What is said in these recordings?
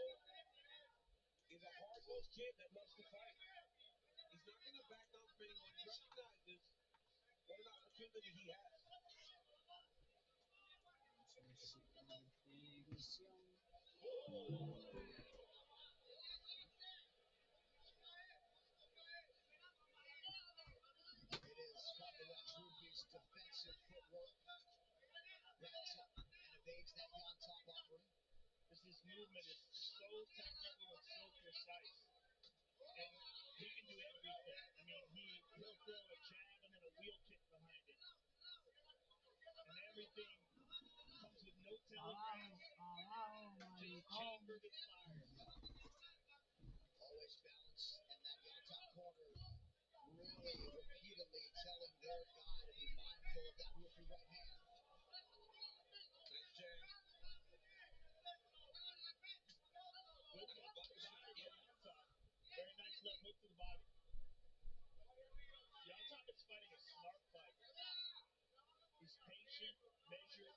He's a hard-nosed kid that loves to fight. He's not going to back down from anyone. He recognizes what an opportunity he has. It is fun to watch Ruby's defensive footwork. Backs up and evades that on top offering. His movement is so technical and so precise. And he can do everything. I mean, he'll throw a jab and then a wheel kick behind it. And everything comes with no telegraph. Just chambered and fired. Always balanced in that on top corner. Really repeatedly telling their guy to be mindful of that Ruby right hand. Nice jab. Good body shot, yeah. Very nice left hook to the body. Yaltop is fighting a smart fight. He's patient, measured.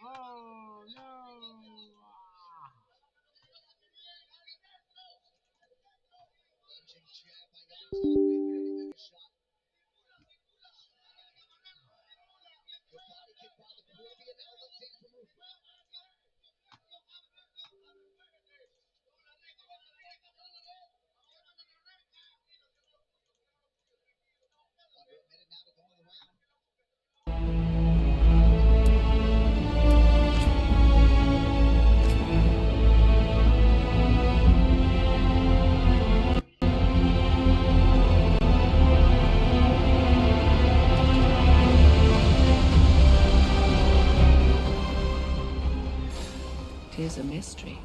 Oh no! Lunging jab by Yaltop. Ready to make a shot. Good body kick by the Peruvian. Now left hand from Ruby. Under a minute now to go in the round. Tis a mystery.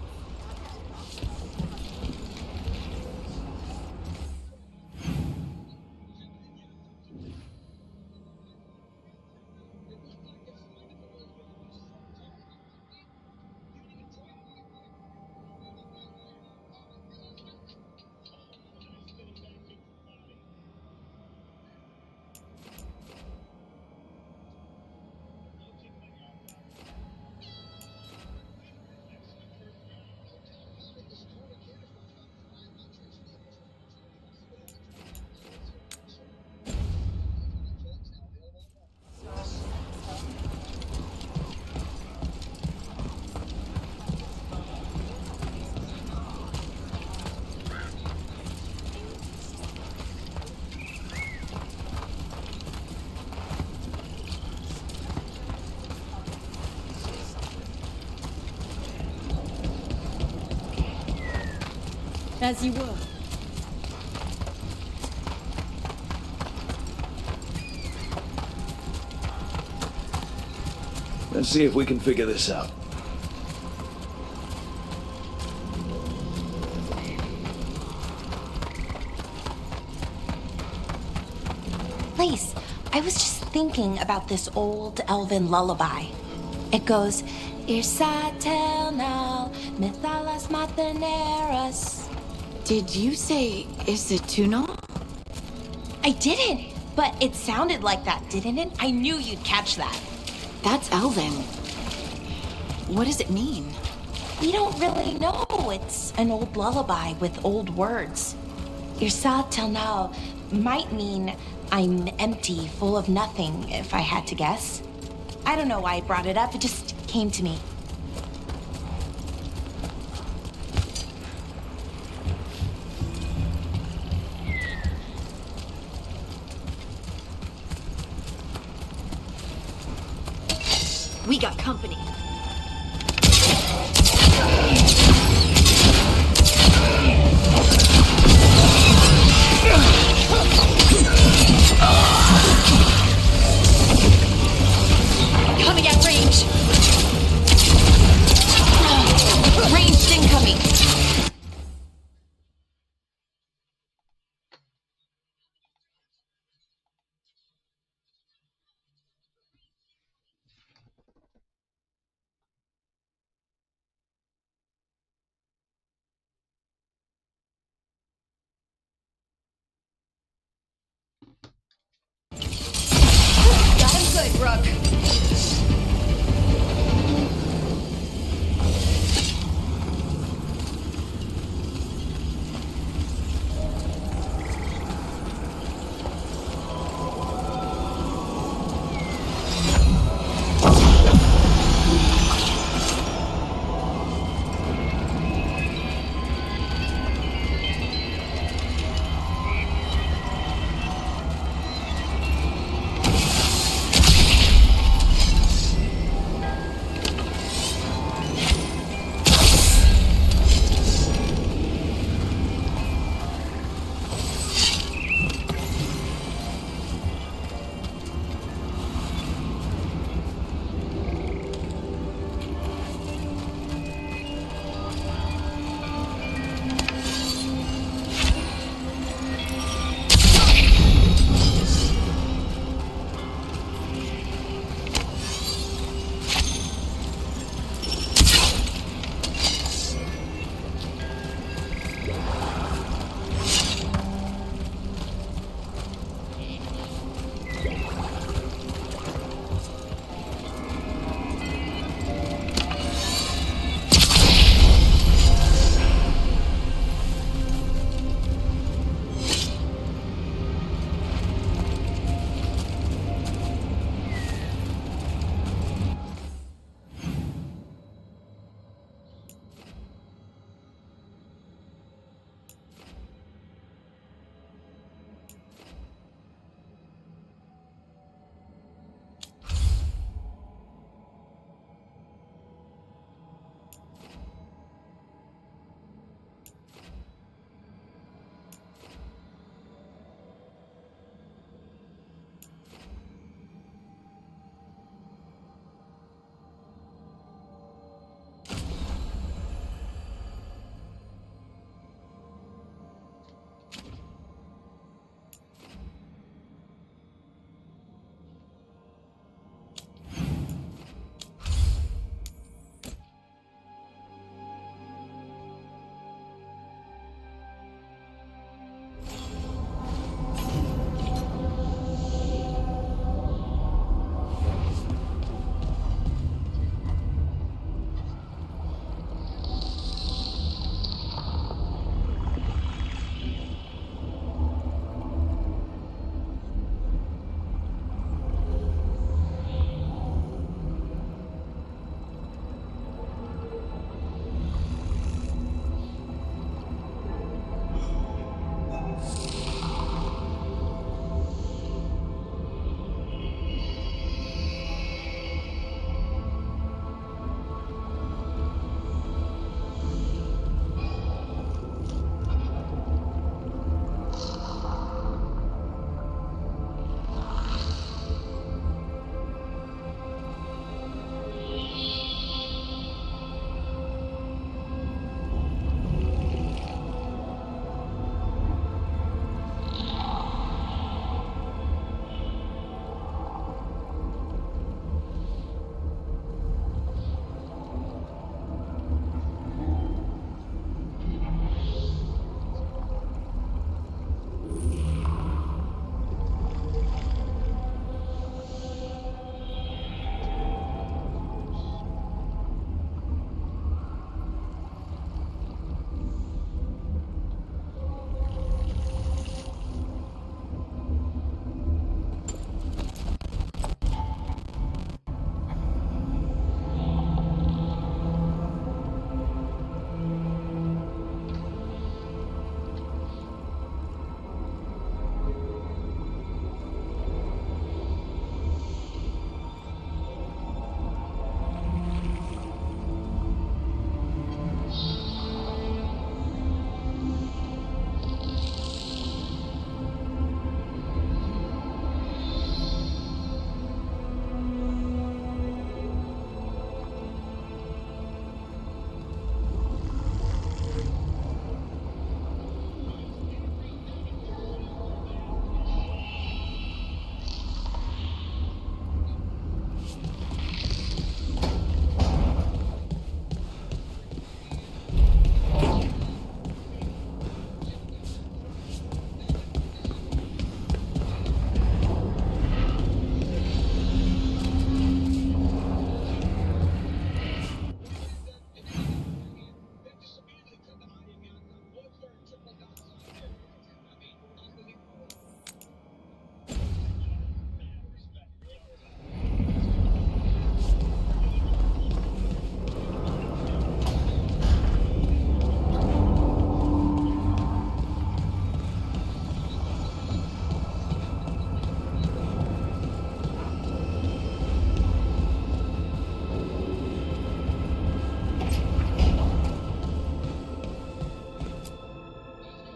As you were. Let's see if we can figure this out. Lace, I was just thinking about this old elven lullaby. It goes, Irsatel now, Mithalas Matheneras. Did you say Isatuno? I didn't, but it sounded like that, didn't it? I knew you'd catch that. That's Elven. What does it mean? We don't really know. It's an old lullaby with old words. Irsatel now might mean I'm empty, full of nothing, if I had to guess. I don't know why I brought it up, it just came to me. We got company. Coming at range. Ranged incoming.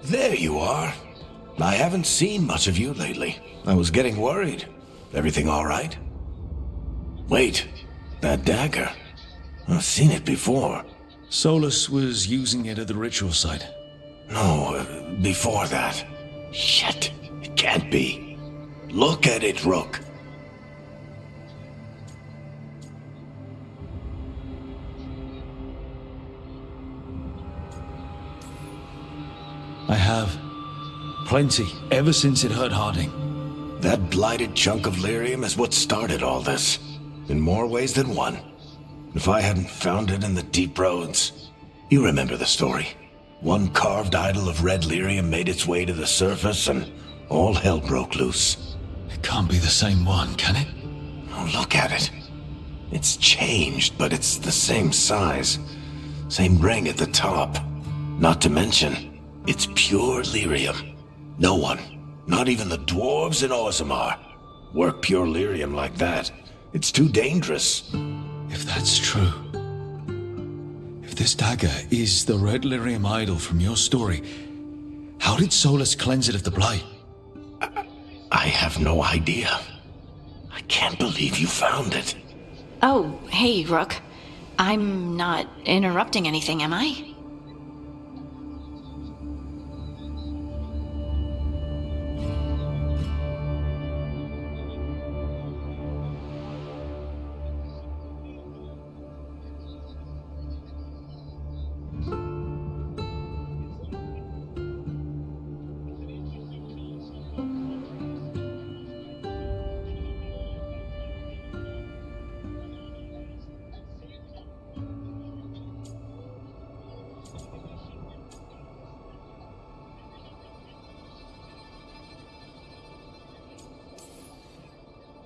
There you are. I haven't seen much of you lately. I was getting worried. Everything all right? Wait, that dagger. I've seen it before. Solus was using it at the ritual site. No, before that. Shit, it can't be. Look at it, Rook. I have. Plenty, ever since it hurt Harding. That blighted chunk of lyrium is what started all this. In more ways than one. If I hadn't found it in the deep roads... You remember the story. One carved idol of red lyrium made its way to the surface and all hell broke loose. It can't be the same one, can it? Oh, look at it. It's changed, but it's the same size. Same ring at the top. Not to mention, it's pure lyrium. No one, not even the dwarves in Orzammar, work pure lyrium like that. It's too dangerous. If that's true... If this dagger is the red lyrium idol from your story, how did Solus cleanse it of the blight? I have no idea. I can't believe you found it. Oh, hey, Rook. I'm not interrupting anything, am I?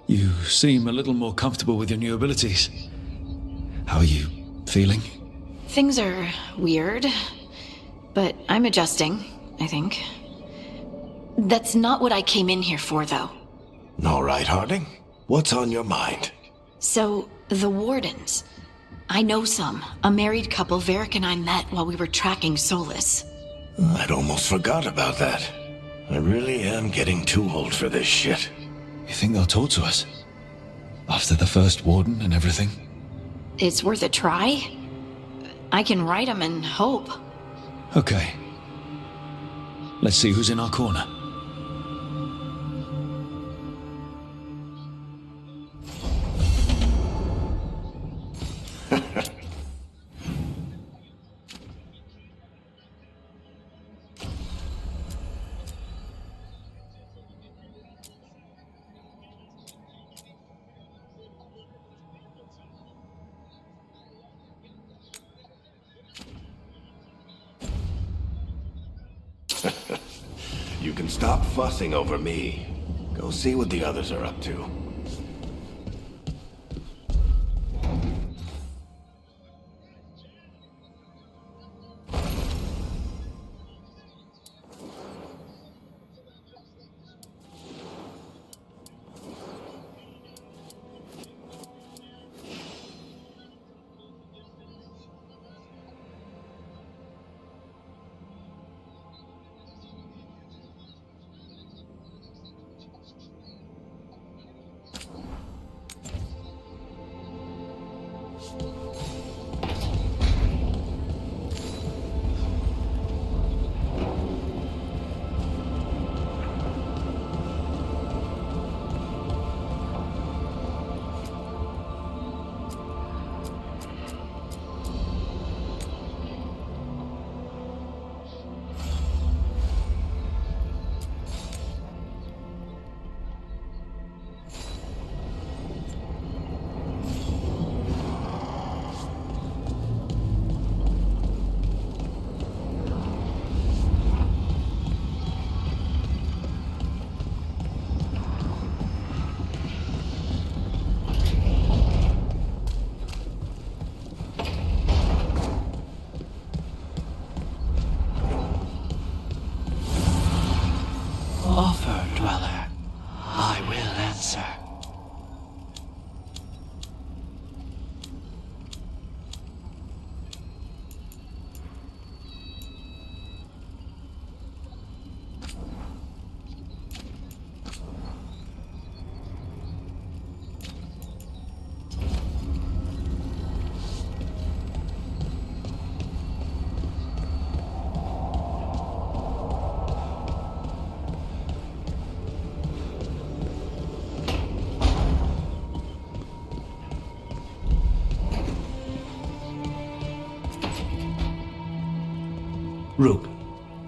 You seem a little more comfortable with your new abilities. How are you feeling? Things are weird, but I'm adjusting, I think. That's not what I came in here for, though. All right, Harding. What's on your mind? So, the Wardens. I know some. A married couple Varric and I met while we were tracking Solus. I'd almost forgot about that. I really am getting too old for this shit. You think they'll talk to us? After the first warden and everything? It's worth a try. I can write them and hope. Okay. Let's see who's in our corner. You can stop fussing over me. Go see what the others are up to.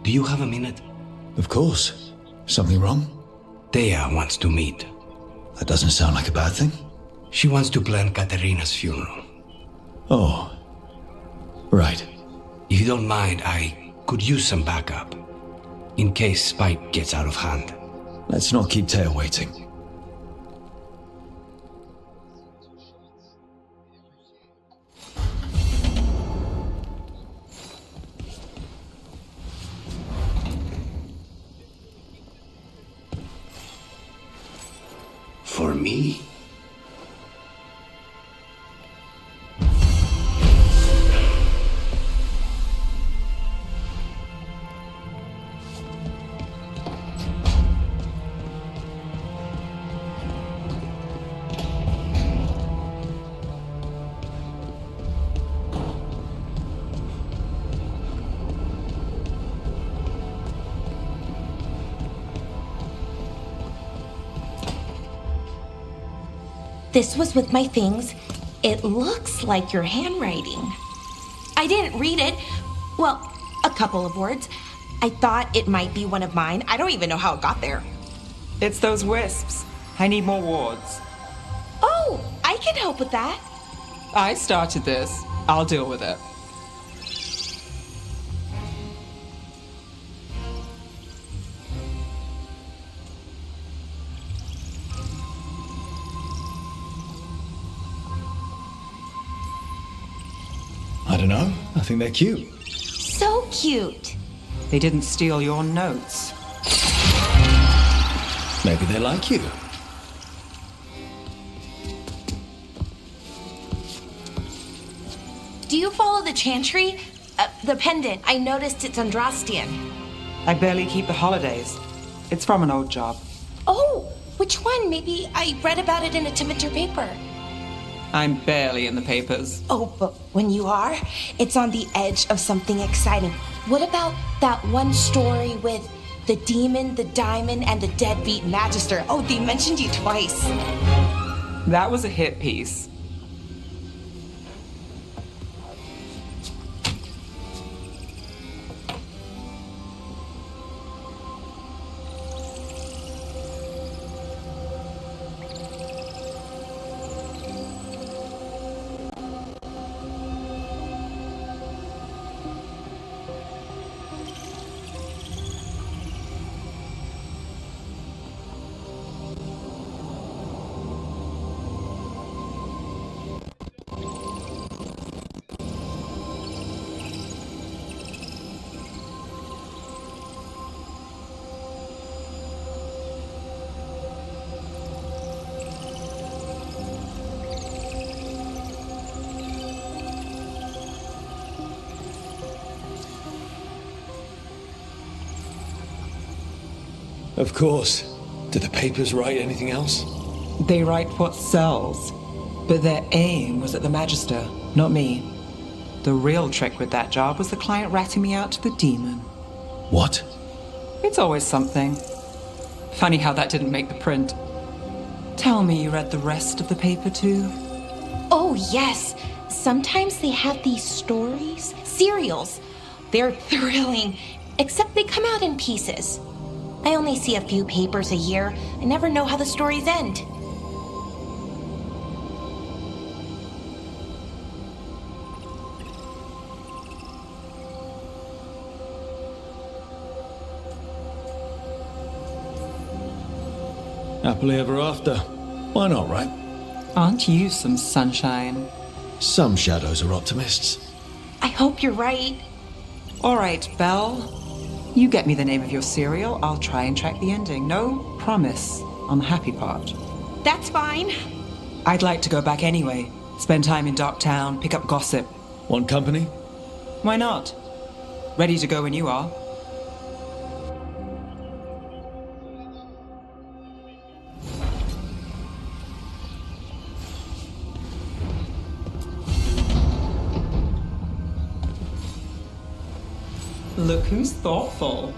Do you have a minute? Of course. Something wrong? Thea wants to meet. That doesn't sound like a bad thing. She wants to plan Katerina's funeral. Oh. Right. If you don't mind, I could use some backup. In case Spike gets out of hand. Let's not keep Thea waiting. For me? This was with my things. It looks like your handwriting. I didn't read it. Well, a couple of words. I thought it might be one of mine. I don't even know how it got there. It's those wisps. I need more wards. Oh, I can help with that. I started this. I'll deal with it. I don't know. I think they're cute. So cute. They didn't steal your notes. Maybe they like you. Do you follow the chantry? The pendant. I noticed it's Andrastian. I barely keep the holidays. It's from an old job. Oh, which one? Maybe I read about it in a Timitar paper. I'm barely in the papers. Oh, but when you are, it's on the edge of something exciting. What about that one story with the demon, the diamond, and the deadbeat magister? Oh, they mentioned you twice. That was a hit piece. Of course. Did the papers write anything else? They write what sells. But their aim was at the Magister, not me. The real trick with that job was the client ratting me out to the demon. What? It's always something. Funny how that didn't make the print. Tell me you read the rest of the paper too? Oh, yes. Sometimes they have these stories, serials. They're thrilling, except they come out in pieces. I only see a few papers a year. I never know how the stories end. Happily ever after. Why not, right? Aren't you some sunshine? Some shadows are optimists. I hope you're right. All right, Belle. You get me the name of your serial, I'll try and track the ending. No promise on the happy part. That's fine. I'd like to go back anyway. Spend time in Darktown, pick up gossip. Want company? Why not? Ready to go when you are. Look who's thoughtful.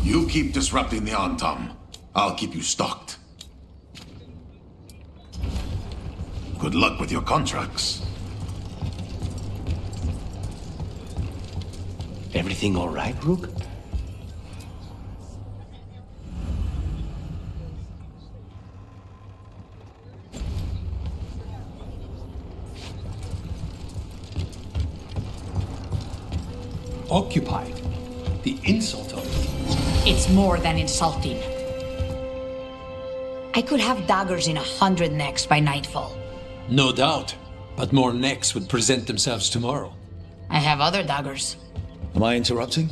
You keep disrupting the Antam. I'll keep you stocked. Good luck with your contracts. Everything all right, Rook? Occupied. The insult of it. It's more than insulting. I could have daggers in 100 necks by nightfall. No doubt. But more necks would present themselves tomorrow. I have other daggers. Am I interrupting?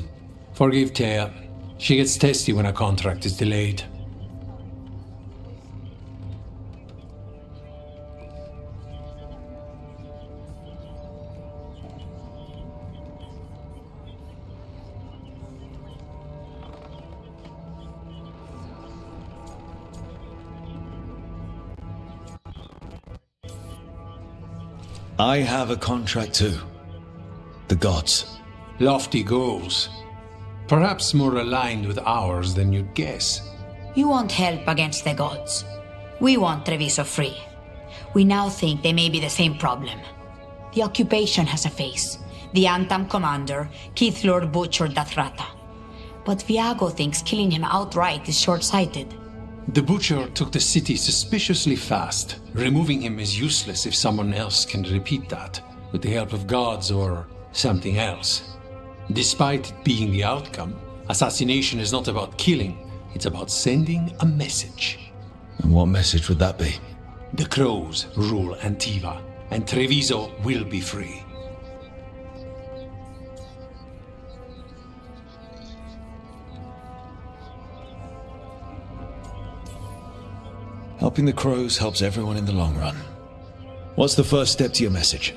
Forgive Thea. She gets testy when a contract is delayed. I have a contract too. The gods. Lofty goals. Perhaps more aligned with ours than you'd guess. You want help against the gods. We want Treviso free. We now think they may be the same problem. The occupation has a face. The Antam commander, Keith Lord Butcher Dathrata. But Viago thinks killing him outright is short-sighted. The Butcher took the city suspiciously fast. Removing him is useless if someone else can repeat that, with the help of gods or something else. Despite it being the outcome, assassination is not about killing, it's about sending a message. And what message would that be? The Crows rule Antiva, and Treviso will be free. Helping the Crows helps everyone in the long run. What's the first step to your message?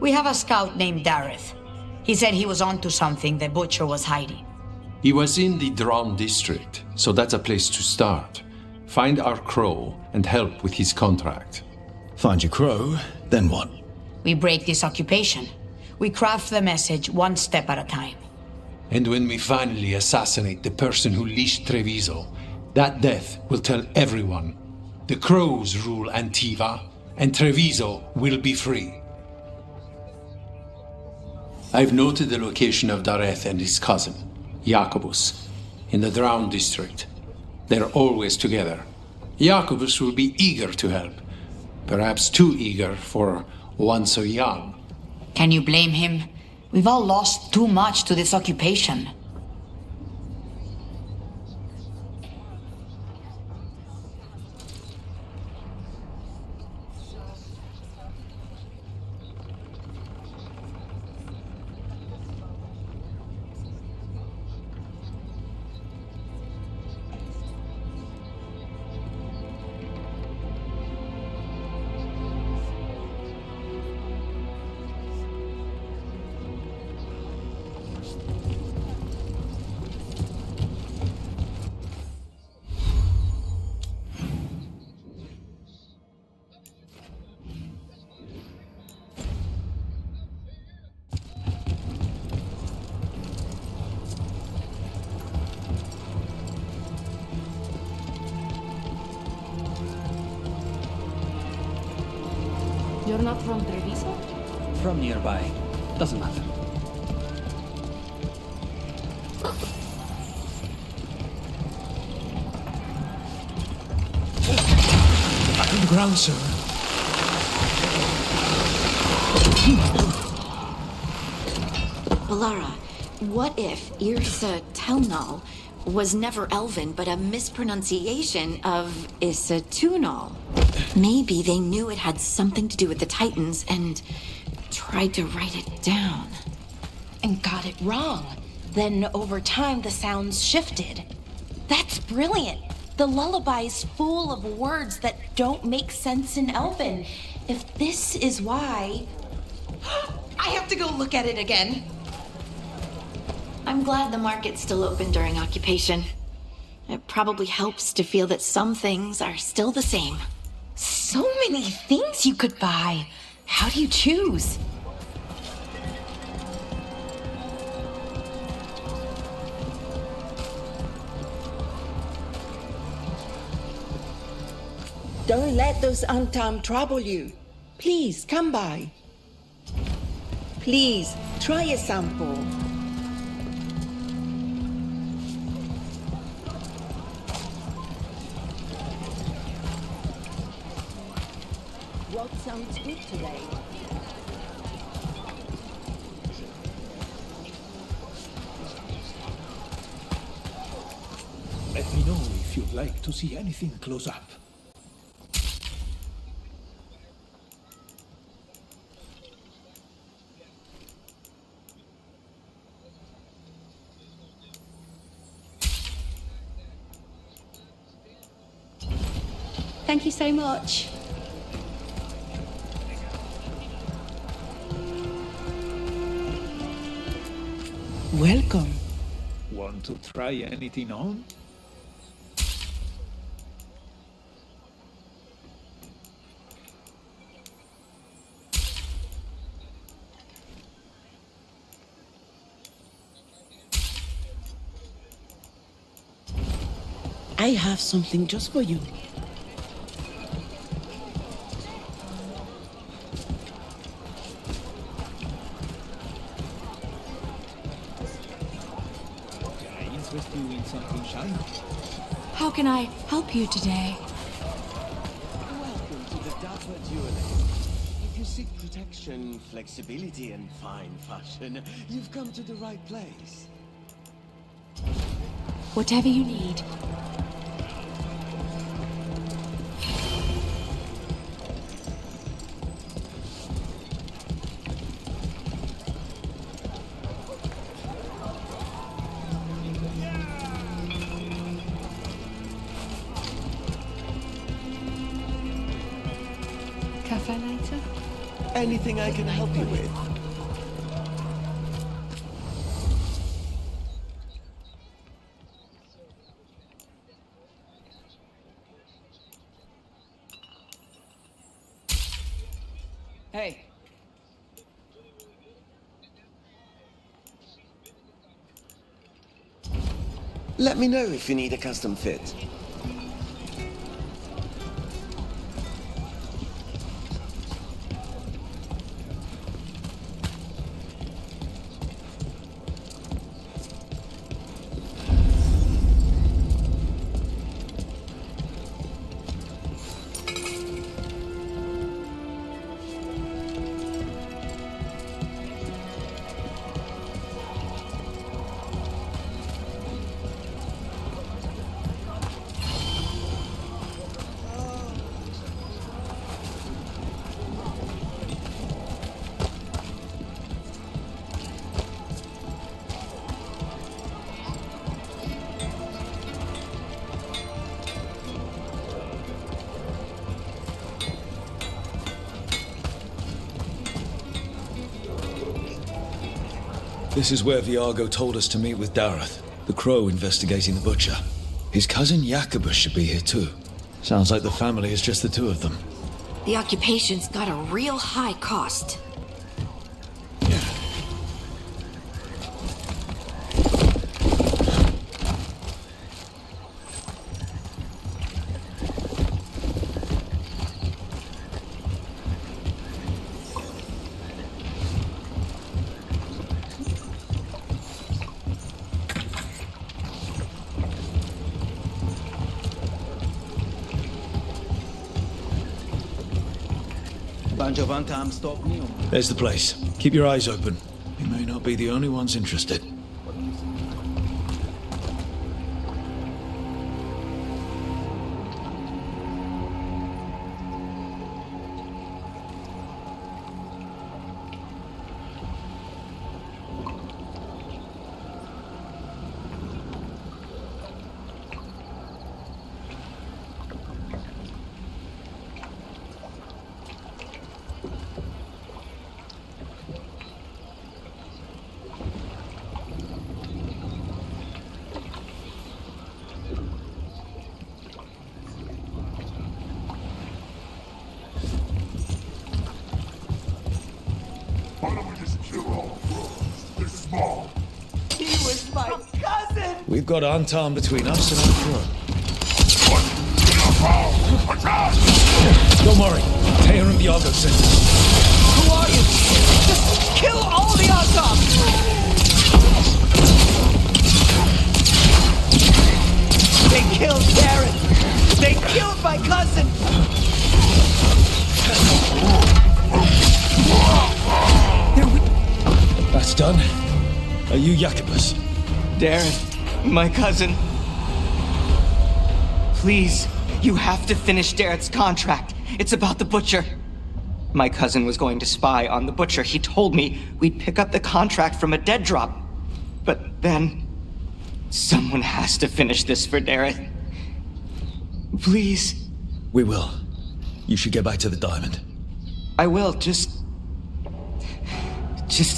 We have a scout named Dareth. He said he was onto something the Butcher was hiding. He was in the Drown district, so that's a place to start. Find our Crow and help with his contract. Find your Crow, then what? We break this occupation. We craft the message one step at a time. And when we finally assassinate the person who leashed Treviso, that death will tell everyone. The Crows rule Antiva, and Treviso will be free. I've noted the location of Dareth and his cousin, Jacobus, in the Drown district. They're always together. Jacobus will be eager to help. Perhaps too eager for one so young. Can you blame him? We've all lost too much to this occupation. You're not from Treviso? From nearby. Doesn't matter. Back on the ground, sir. Balara, what if Irsa Telnal was never Elven, but a mispronunciation of Isatunal? Maybe they knew it had something to do with the Titans and tried to write it down. And got it wrong. Then over time, the sounds shifted. That's brilliant. The lullaby's full of words that don't make sense in Elven. If this is why... I have to go look at it again. I'm glad the market's still open during occupation. It probably helps to feel that some things are still the same. So many things you could buy. How do you choose? Don't let those Antam trouble you. Please, come by. Please, try a sample. What sounds good today? Let me know if you'd like to see anything close up. Thank you so much. Welcome. Want to try anything on? I have something just for you. How can I help you today? Welcome to the Dapper Jeweler. If you seek protection, flexibility, and fine fashion, you've come to the right place. Whatever you need. Cafe later? Anything I can help you with? Hey. Let me know if you need a custom fit. This is where Viago told us to meet with Dareth, the crow investigating the butcher. His cousin Jacobus should be here too. Sounds like the family is just the two of them. The occupation's got a real high cost. Bunch of Antam stop me. There's the place. Keep your eyes open. We may not be the only ones interested. He was my cousin! We've got Antam between us and our throne. Don't worry. Tear and Viago sent us. Who are you? Just kill all the Antam! They killed Darren! They killed my cousin! That's done. Are you Jacobus? Darren, my cousin. Please, you have to finish Darren's contract. It's about the Butcher. My cousin was going to spy on the Butcher. He told me we'd pick up the contract from a dead drop. But then, someone has to finish this for Darren. Please. We will. You should get back to the diamond. I will, just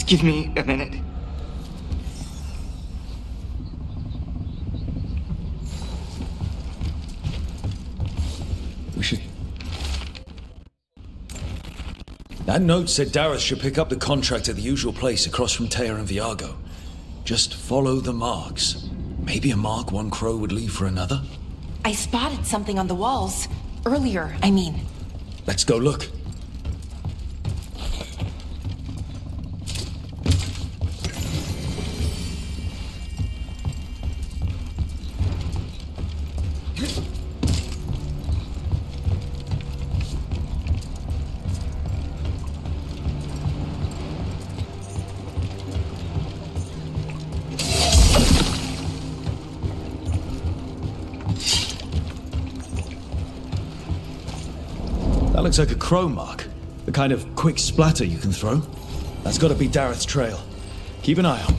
give me a minute. We should... That note said Dareth should pick up the contract at the usual place across from Teir and Viago. Just follow the marks. Maybe a mark one crow would leave for another? I spotted something on the walls. Earlier, I mean. Let's go look. That looks like a crow mark. The kind of quick splatter you can throw. That's gotta be Dareth's trail. Keep an eye out.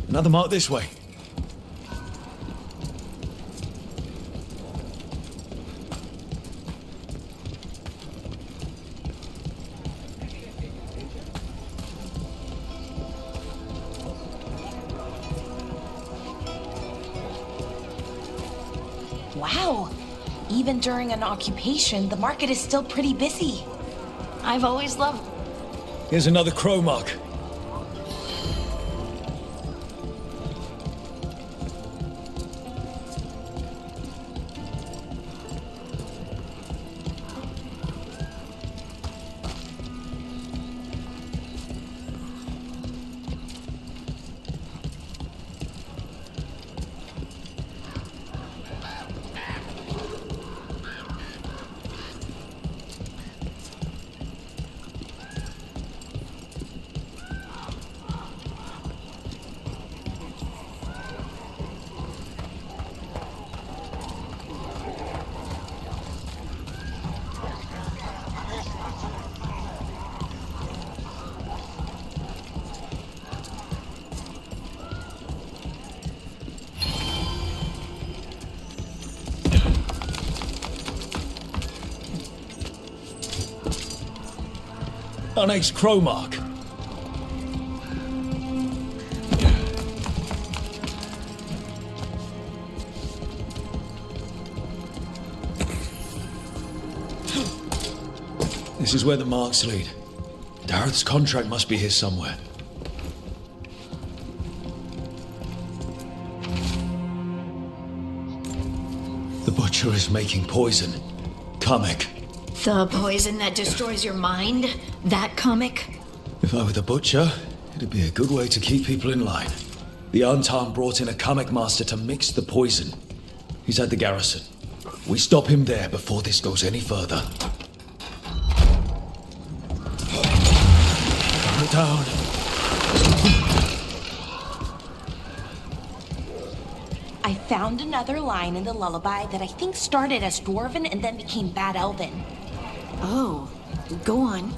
Another mark this way. Wow. Even during an occupation, the market is still pretty busy. I've always loved... Here's another crow mark. An ex-crow mark. This is where the marks lead. Dareth's contract must be here somewhere. The Butcher is making poison. Kamek. The poison that destroys your mind? That comic? If I were the Butcher, it'd be a good way to keep people in line. The Antam brought in a Kamek master to mix the poison. He's at the garrison. We stop him there before this goes any further. Calm down. I found another line in the lullaby that I think started as Dwarven and then became Bad Elven. Oh, go on.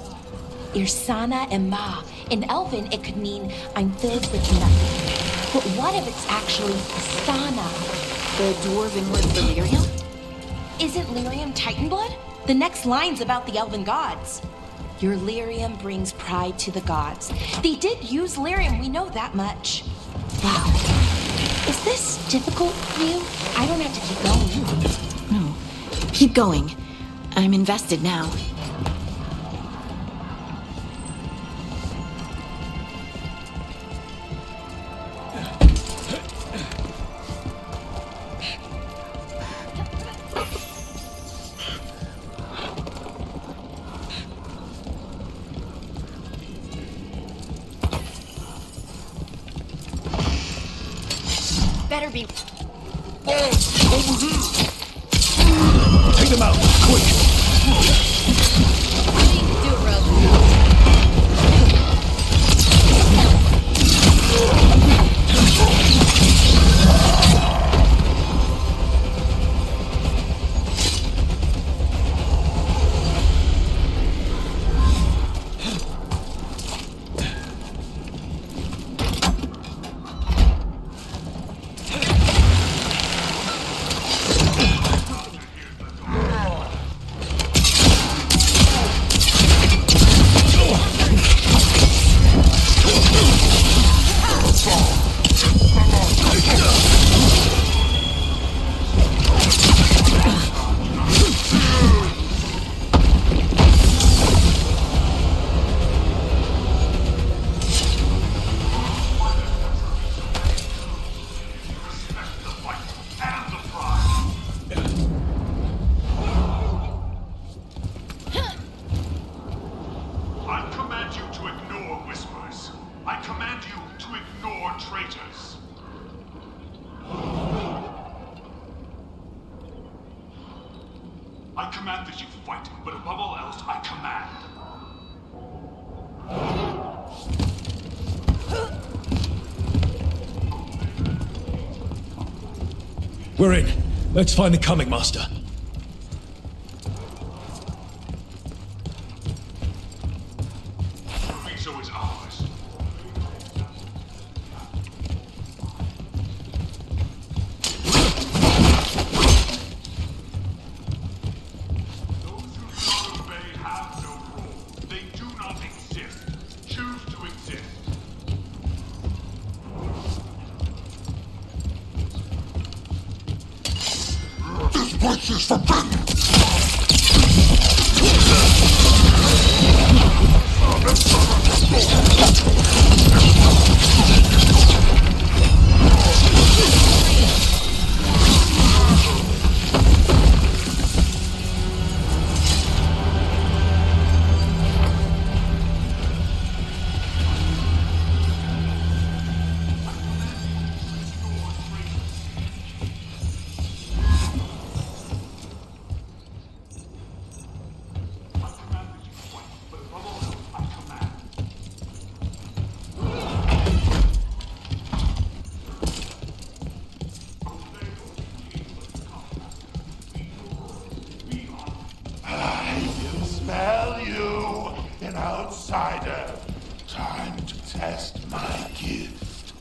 Irsana Emma. In Elven, it could mean I'm filled with nothing. But what if it's actually Istana? The Dwarven word for lyrium? Isn't lyrium Titan blood? The next line's about the Elven gods. Your lyrium brings pride to the gods. They did use lyrium, we know that much. Wow. Is this difficult for you? I don't have to keep going. No. Keep going. I'm invested now. Better be. Take them out, quick! Do it, Rogue. I command that you fight, but above all else, I command. We're in. Let's find the Kamek master. Treviso is ours. Those who do not obey have no role. They do not exist. Choose to exist. This place is forbidden! Smell you, an outsider. Time to test my gift.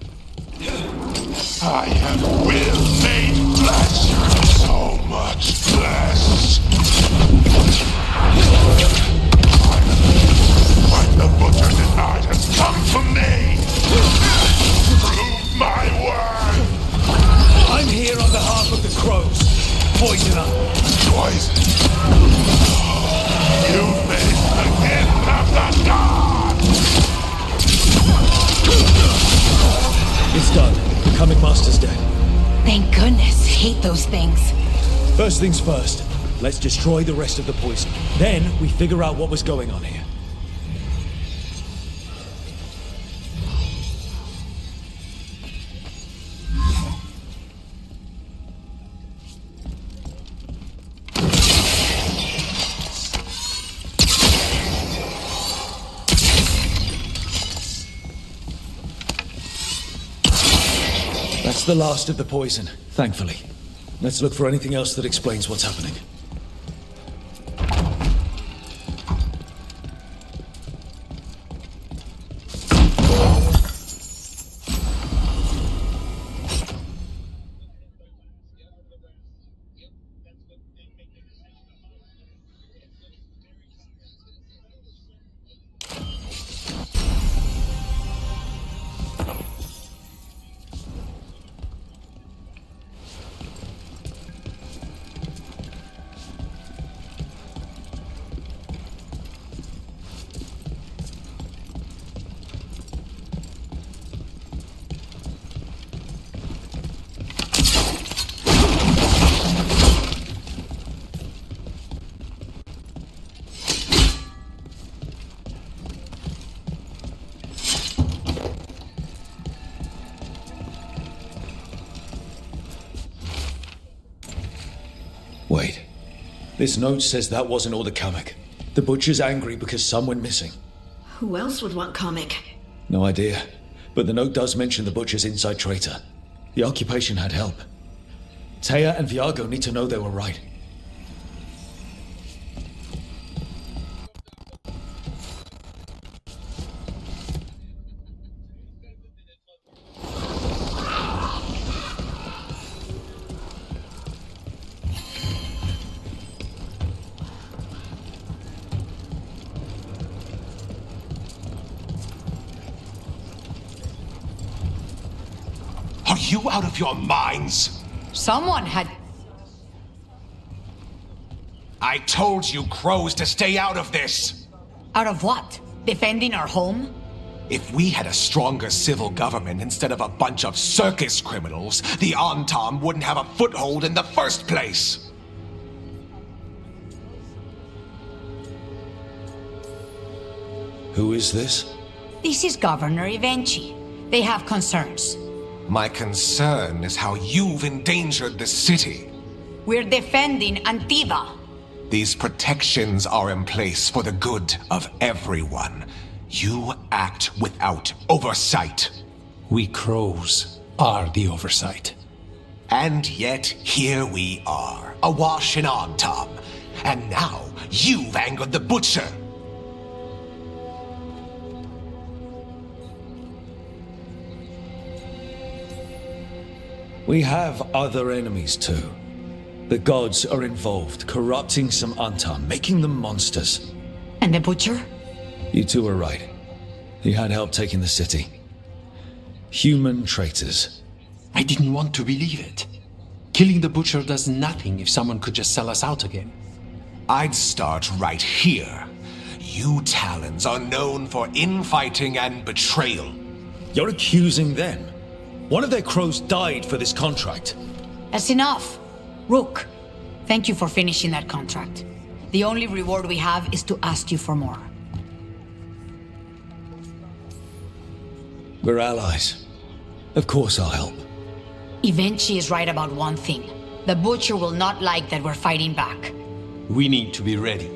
I have will made flesh. So much flesh. What the butcher denied has come to me. Prove my word. I'm here on behalf of the Crows. Poisoner. Poison. You made Thank goodness. Hate those things. First things first. Let's destroy the rest of the poison. Then we figure out what was going on here. That's the last of the poison, thankfully. Let's look for anything else that explains what's happening. Wait. This note says that wasn't all the Kamek. The Butcher's angry because some went missing. Who else would want Kamek? No idea. But the note does mention the Butcher's inside traitor. The occupation had help. Taya and Viago need to know they were right. Are you out of your minds? Someone had... I told you crows to stay out of this! Out of what? Defending our home? If we had a stronger civil government instead of a bunch of circus criminals, the Antam wouldn't have a foothold in the first place! Who is this? This is Governor Ivenchi. They have concerns. My concern is how you've endangered the city. We're defending Antiva. These protections are in place for the good of everyone. You act without oversight. We crows are the oversight. And yet, here we are, awash in Antam. And now, you've angered the Butcher. We have other enemies too. The gods are involved, corrupting some Antam, making them monsters. And the Butcher? You two were right. He had help taking the city. Human traitors. I didn't want to believe it. Killing the Butcher does nothing if someone could just sell us out again. I'd start right here. You Talons are known for infighting and betrayal. You're accusing them? One of their crows died for this contract. That's enough. Rook, thank you for finishing that contract. The only reward we have is to ask you for more. We're allies. Of course I'll help. Ivenchi is right about one thing. The Butcher will not like that we're fighting back. We need to be ready.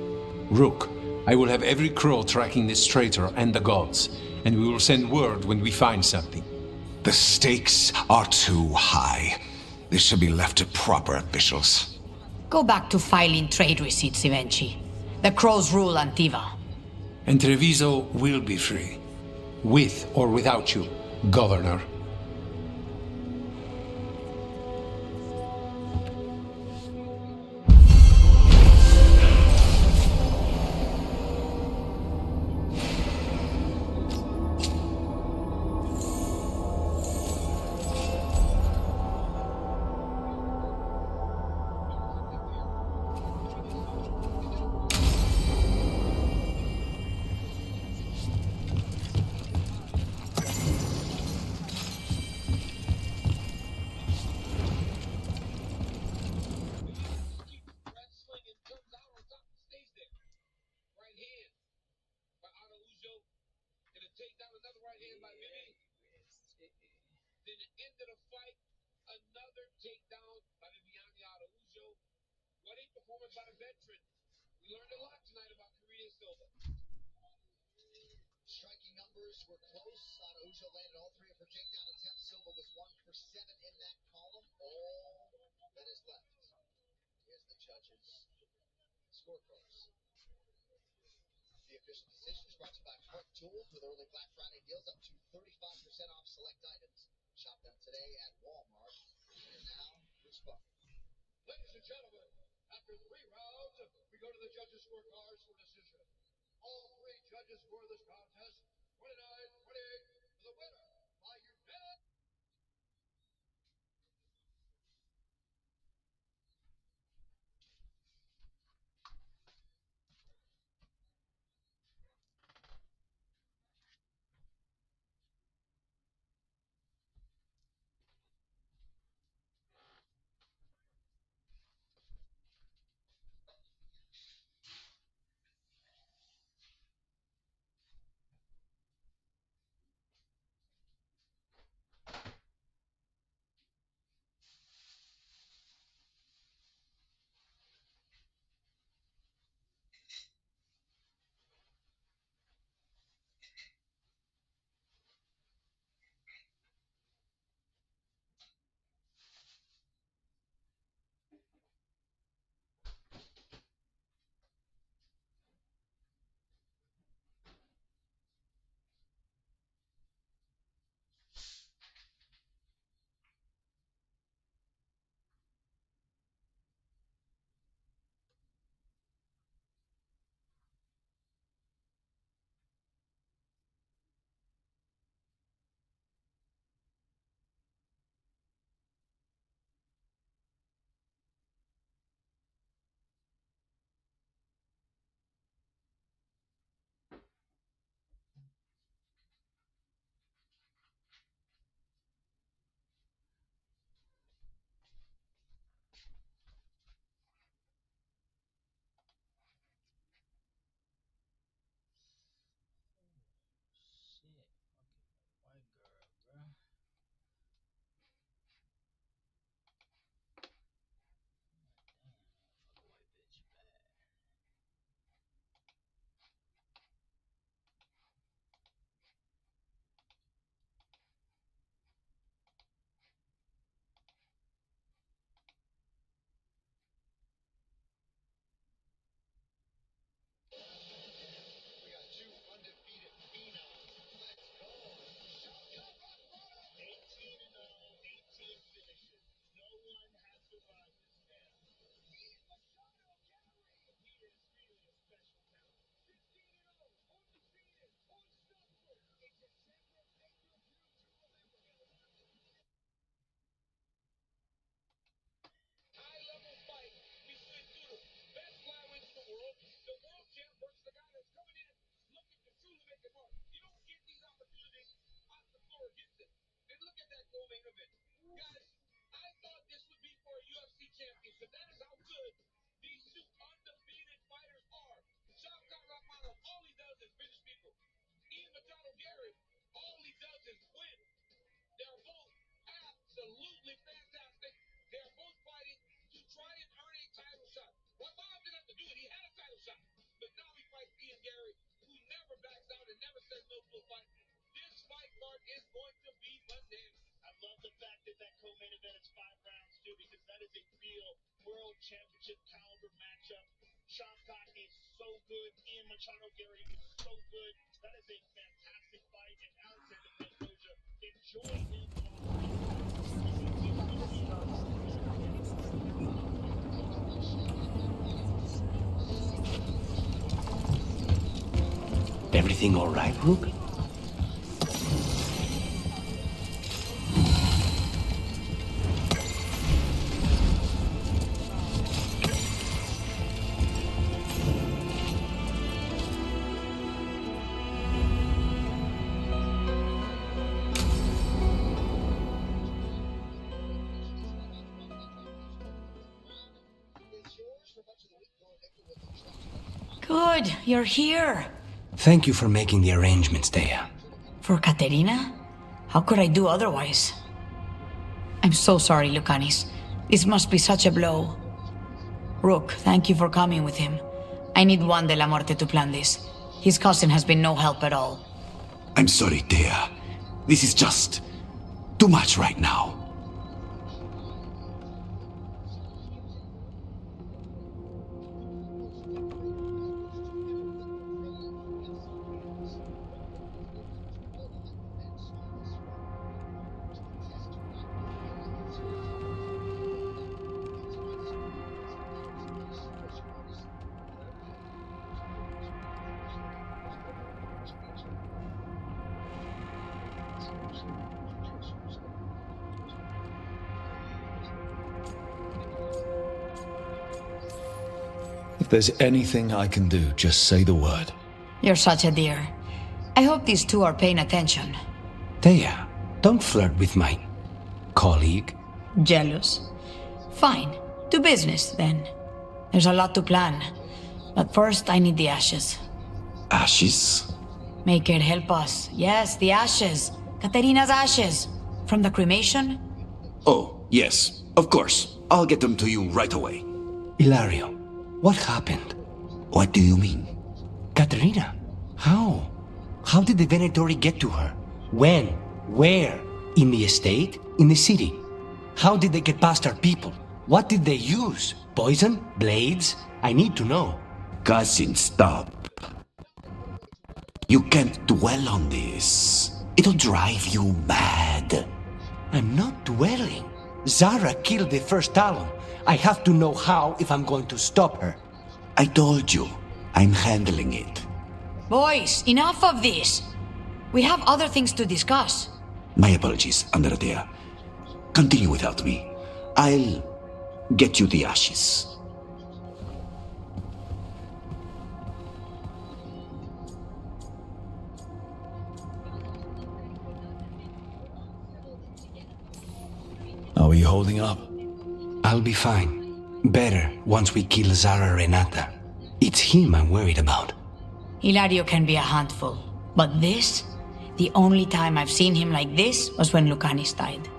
Rook, I will have every crow tracking this traitor and the gods, and we will send word when we find something. The stakes are too high. This should be left to proper officials. Go back to filing trade receipts, Ivenchi. The crows rule Antiva. And Treviso will be free. With or without you, Governor. Then at the end of the fight, another takedown by Viviane Araújo. What a performance by the veteran. We learned a lot tonight about Karina Silva. Striking numbers were close. Araújo landed all three of her takedown attempts. Silva was 1 for 7 in that column. All that is left. Here's the judges' scorecards. The official decisions brought to you by Heart Tools with early Black Friday deals up to 35% off select items. Shop them today at Walmart. And now, response. Ladies and gentlemen, after 3 rounds, we go to the judges' scorecards for decision. All 3 judges score this contest 29-28 for the winner by unanimous. Championship caliber matchup. Shavkat is so good. Ian Machado Gary is so good. That is a fantastic fight. And Alexander Pantoja, enjoy him. Everything all right, Rook? Good, you're here. Thank you for making the arrangements, Dea. For Katerina? How could I do otherwise? I'm so sorry, Lucanis. This must be such a blow. Rook, thank you for coming with him. I need Juan de la Muerte to plan this. His cousin has been no help at all. I'm sorry, Thea. This is just too much right now. If there's anything I can do, just say the word. You're such a dear. I hope these two are paying attention. Thea, don't flirt with my colleague. Jealous? Fine. To business, then. There's a lot to plan. But first, I need the ashes. Ashes? Make it help us. Yes, the ashes. Katerina's ashes. From the cremation? Oh, yes, of course. I'll get them to you right away. Hilario, what happened? What do you mean? Katerina, how? How did the Venatori get to her? When? Where? In the estate? In the city? How did they get past our people? What did they use? Poison? Blades? I need to know. Cousin, stop. You can't dwell on this. It'll drive you mad. I'm not dwelling. Zara killed the first Talon. I have to know how if I'm going to stop her. I told you, I'm handling it. Boys, enough of this. We have other things to discuss. My apologies, Andradea. Continue without me. I'll get you the ashes. Are you holding up? I'll be fine. Better once we kill Zara Renata. It's him I'm worried about. Hilario can be a handful. But this? The only time I've seen him like this was when Lucanis died.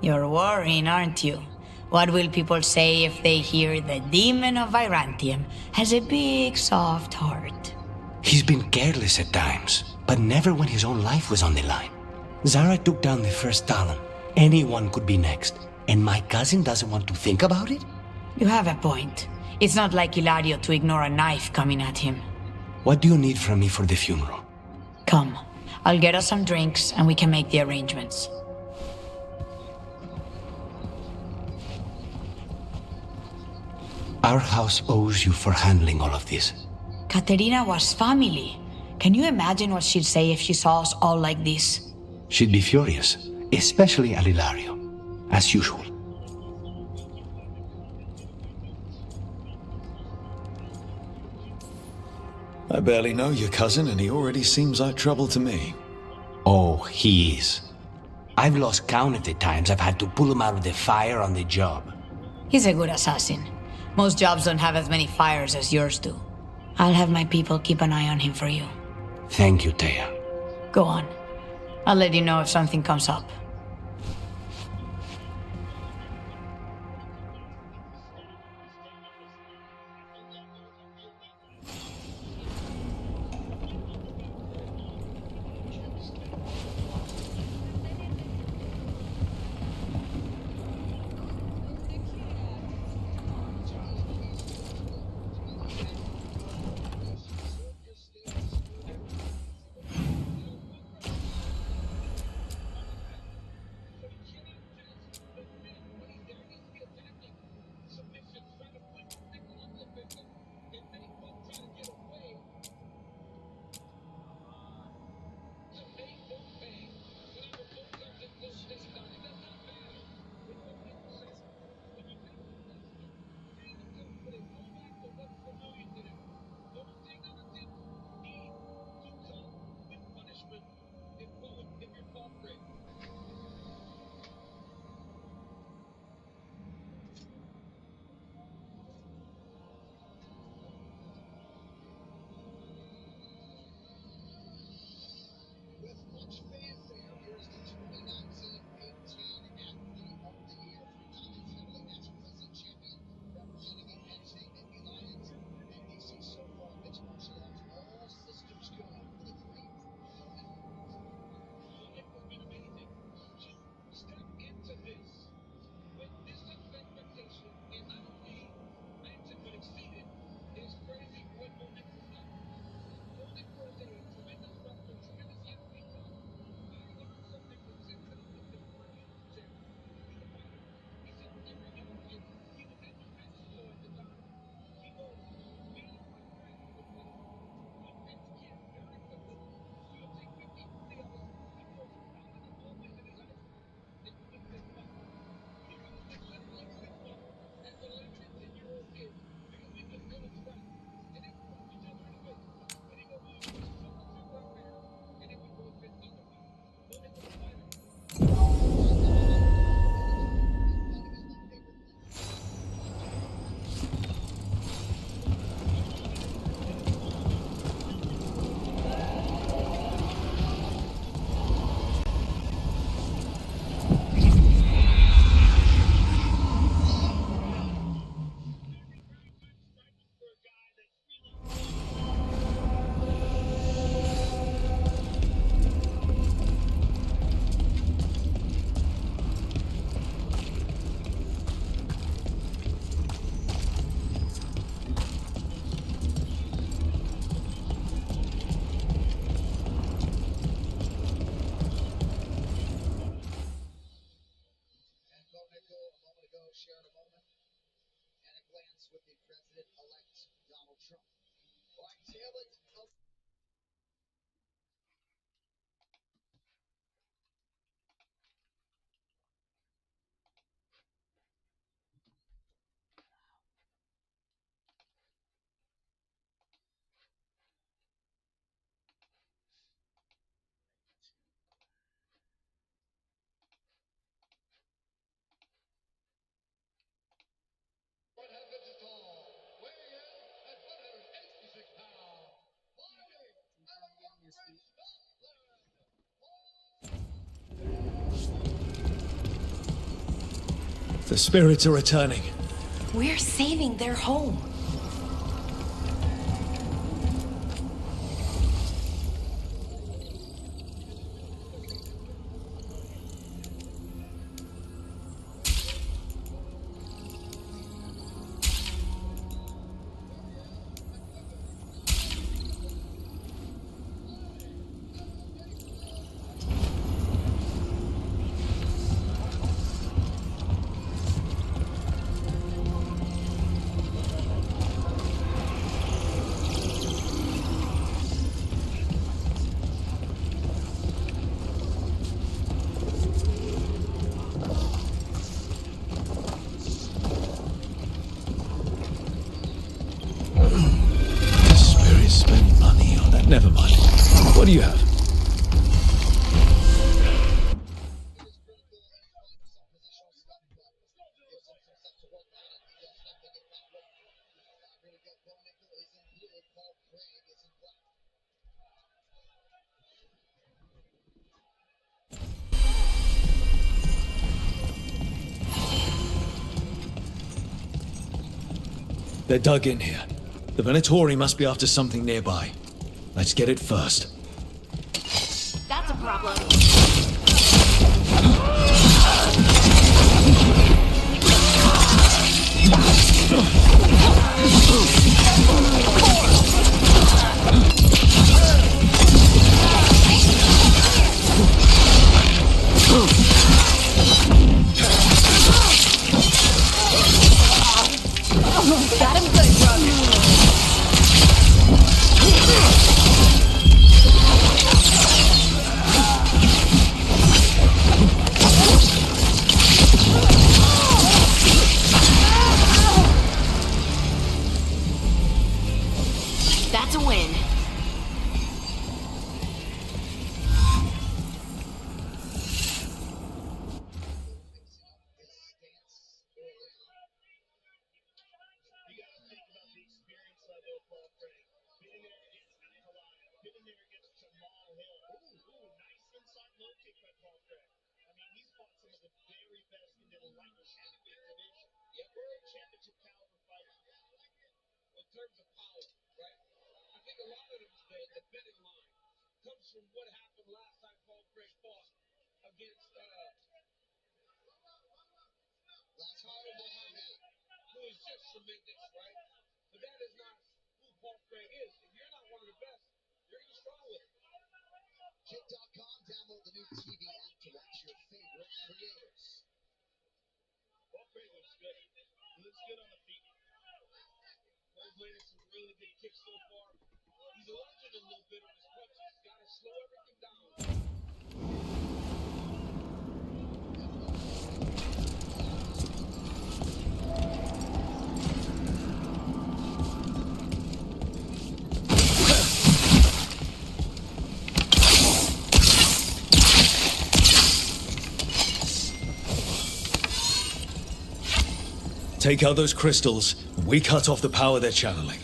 You're worrying, aren't you? What will people say if they hear the demon of Virantium has a big, soft heart? He's been careless at times, but never when his own life was on the line. Zara took down the first Talon. Anyone could be next. And my cousin doesn't want to think about it? You have a point. It's not like Hilario to ignore a knife coming at him. What do you need from me for the funeral? Come. I'll get us some drinks and we can make the arrangements. Our house owes you for handling all of this. Katerina was family. Can you imagine what she'd say if she saw us all like this? She'd be furious, especially at Hilario, as usual. I barely know your cousin, and he already seems like trouble to me. Oh, he is. I've lost count of the times I've had to pull him out of the fire on the job. He's a good assassin. Most jobs don't have as many fires as yours do. I'll have my people keep an eye on him for you. Thank you, Thea. Go on. I'll let you know if something comes up. ago, sharing a moment and a glance with the President-elect Donald Trump. All right, tail it. Inches tall, weighing in at 186 pounds, fighting out of Scotland. The spirits are returning. We're saving their home. Never mind. What do you have? They're dug in here. The Venatori must be after something nearby. Let's get it first. That's a problem. Got him good, brother. That's a win. From what happened last time Paul Craig fought against Tyler Muhammad, who is just tremendous, right? But that is not who Paul Craig is. If you're not one of the best, you're going to struggle with it. Kick.com, download the new TV app to watch your favorite creators. Paul Craig looks good. He looks good on the feet. He's landed some really big kicks so far. He's a legend a little bit on his punches. He's got to slow everything down. Take out those crystals. We cut off the power they're channeling.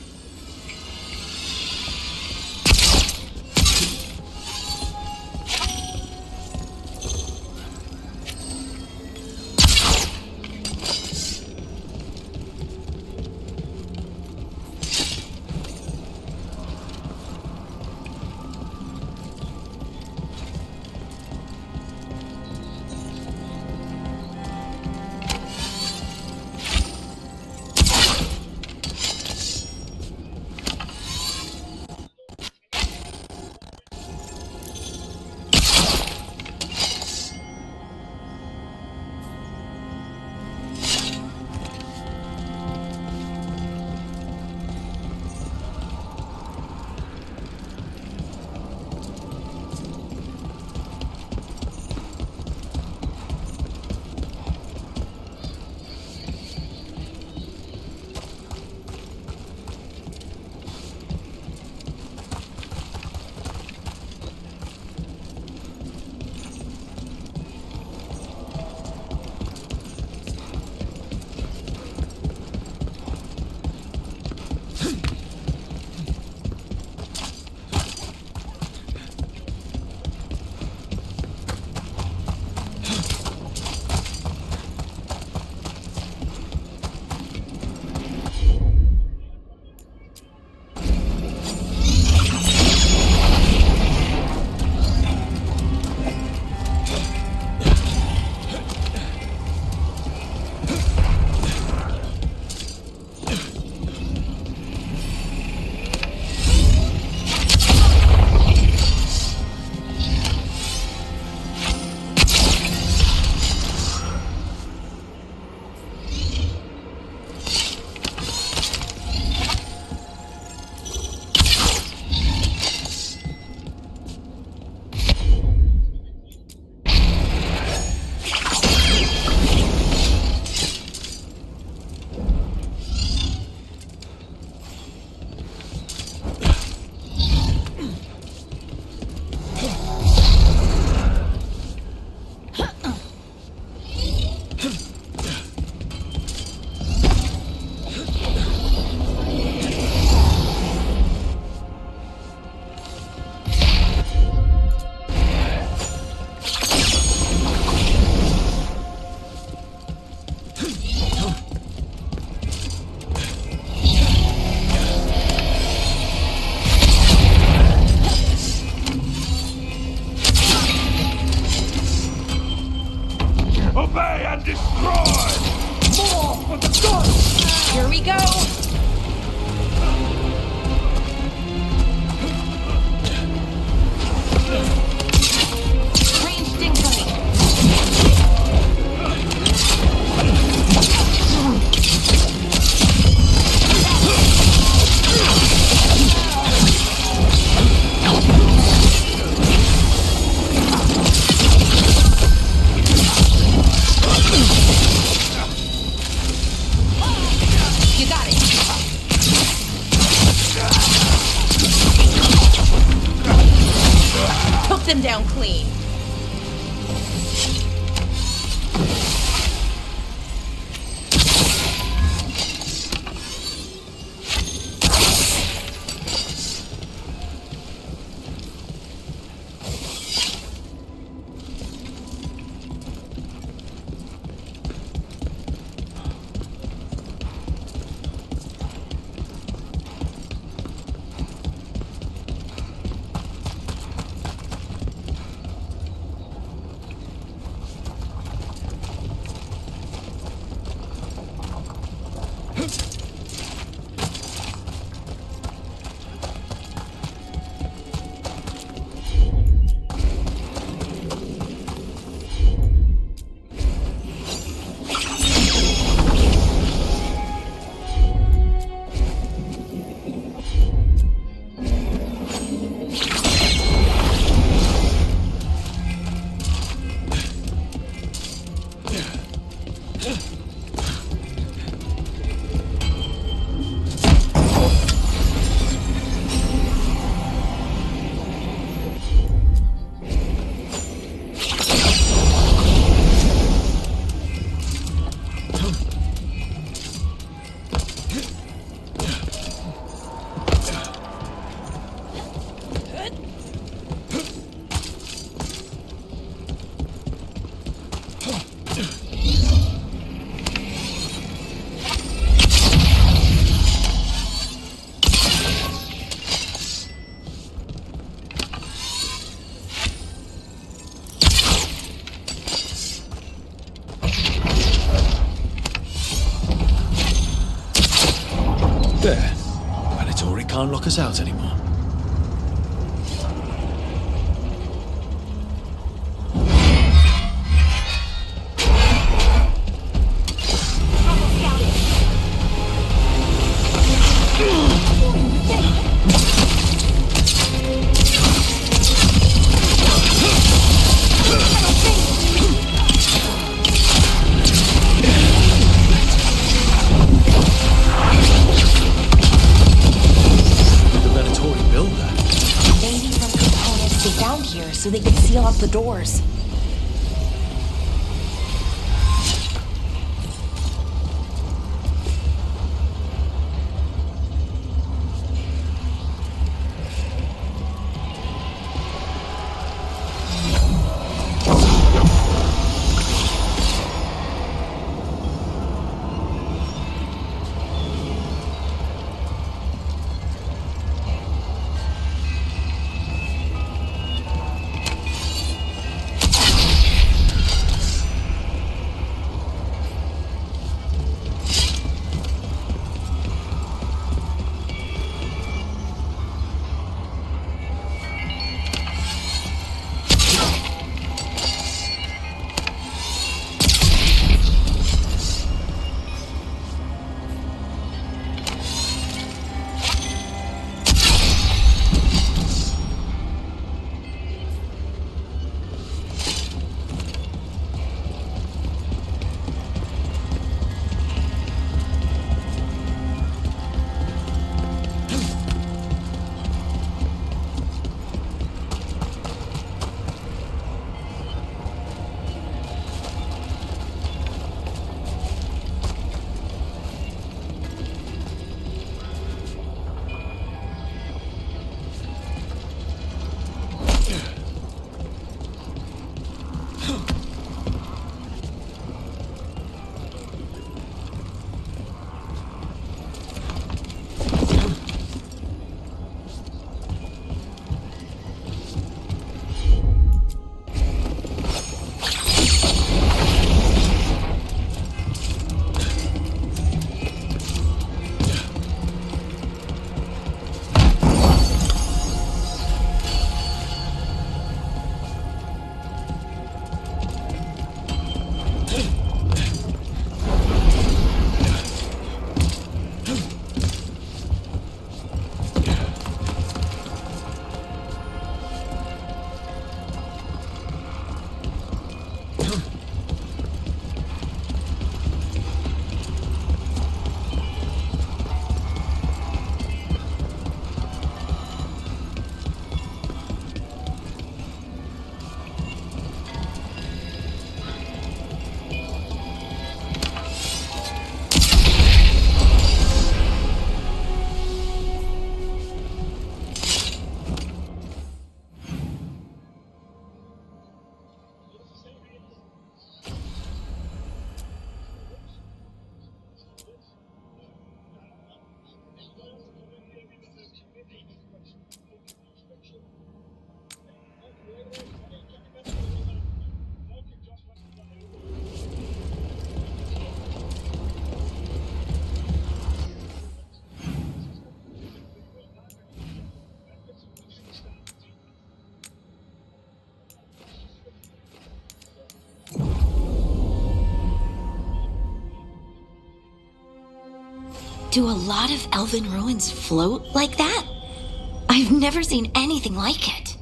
There. Venatori can't lock us out anymore. So they could seal up the doors. Do a lot of elven ruins float like that? I've never seen anything like it.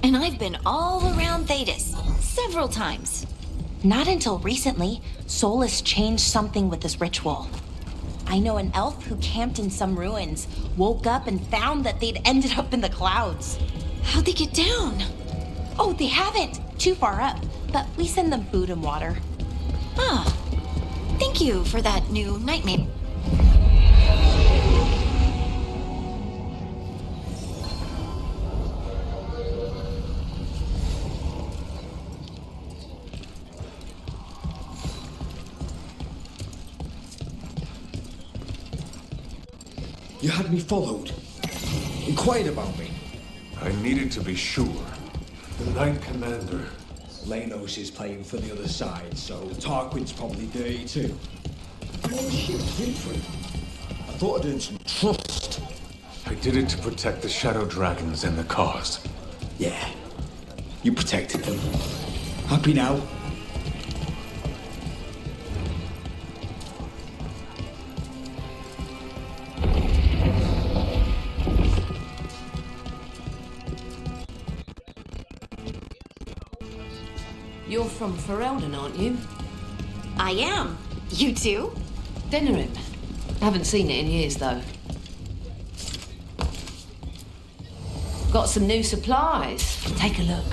And I've been all around Thedas several times. Not until recently, Solus changed something with this ritual. I know an elf who camped in some ruins, woke up and found that they'd ended up in the clouds. How'd they get down? Oh, they haven't. Too far up. But we send them food and water. Ah, thank you for that new nightmare. You had me followed. Inquired about me. I needed to be sure. The Knight Commander. Lanos is playing for the other side, so Tarquin's probably dirty too. Your ship's different. I thought I'd earned some trust. I did it to protect the Shadow Dragons and the cause. Yeah. You protected them. Happy now? You're from Ferelden, aren't you? I am. You too? Denerim. Haven't seen it in years, though. Got some new supplies. Take a look.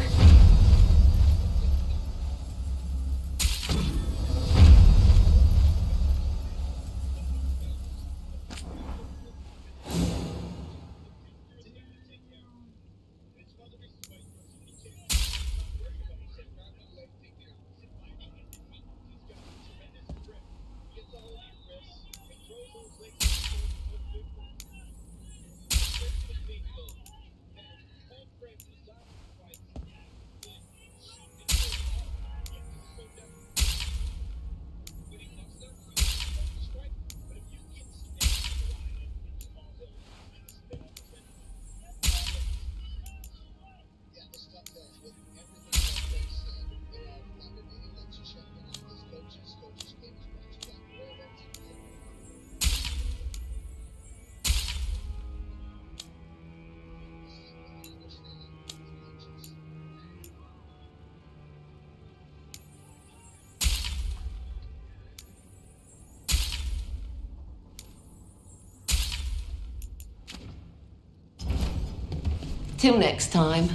Till next time.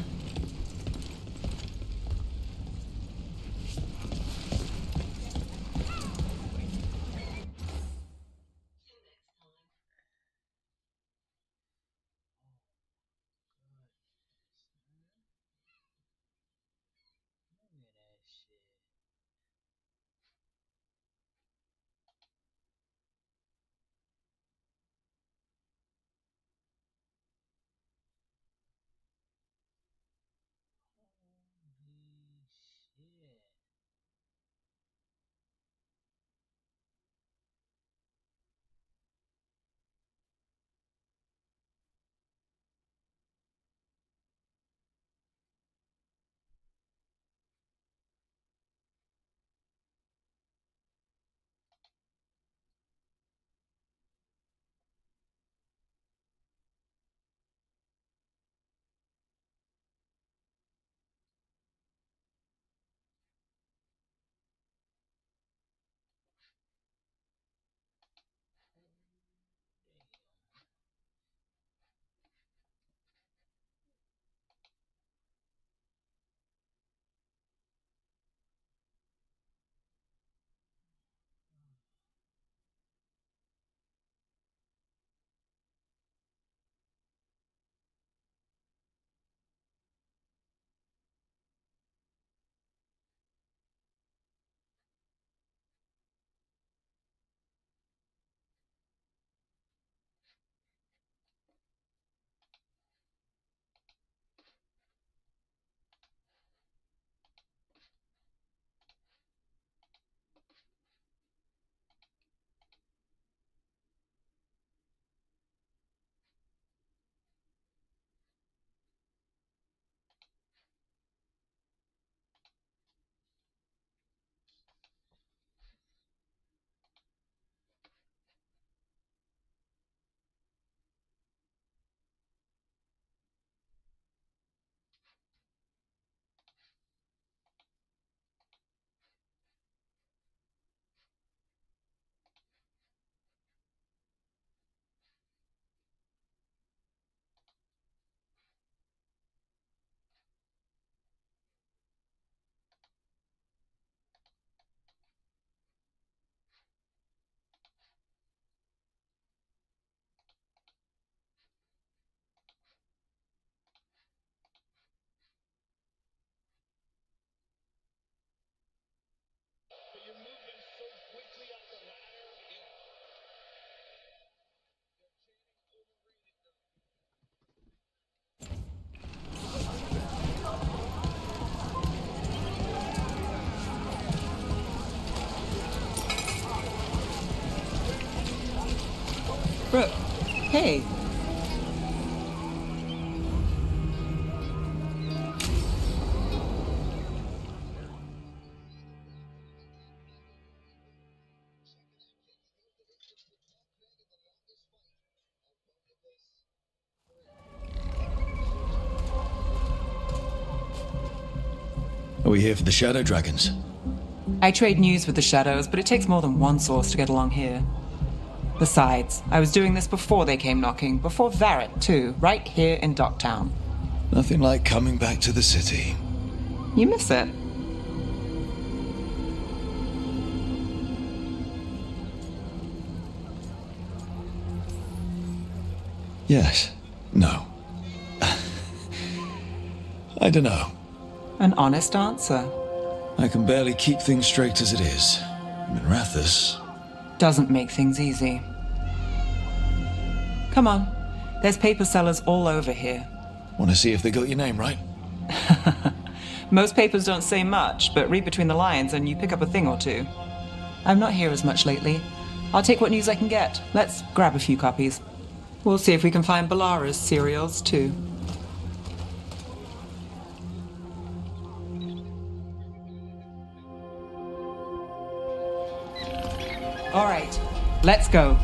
Brooke, hey. Are we here for the Shadow Dragons? I trade news with the Shadows, but it takes more than one source to get along here. Besides, I was doing this before they came knocking, before Varric, too, right here in Docktown. Nothing like coming back to the city. You miss it. Yes. No. I don't know. An honest answer. I can barely keep things straight as it is. Minrathous doesn't make things easy. Come on. There's paper sellers all over here. Want to see if they got your name right? Most papers don't say much, but read between the lines and you pick up a thing or two. I'm not here as much lately. I'll take what news I can get. Let's grab a few copies. We'll see if we can find Balara's serials, too. All right, let's go.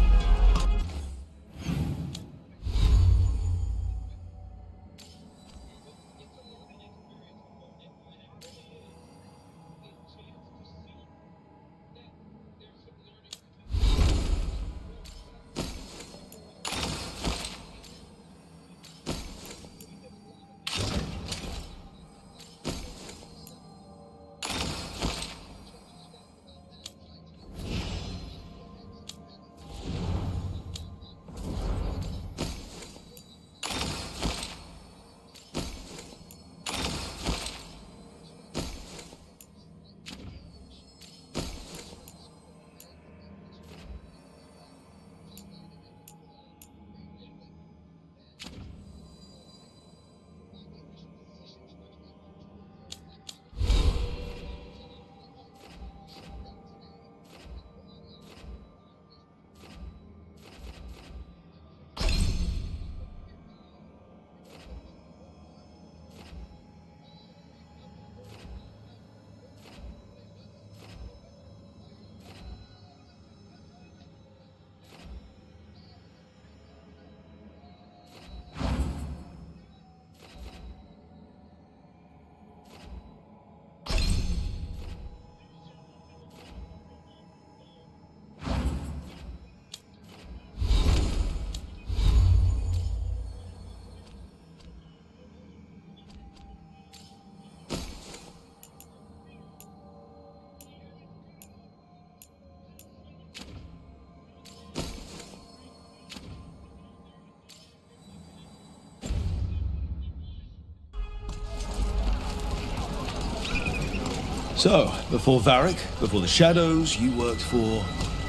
So, before Varric, before the Shadows, you worked for...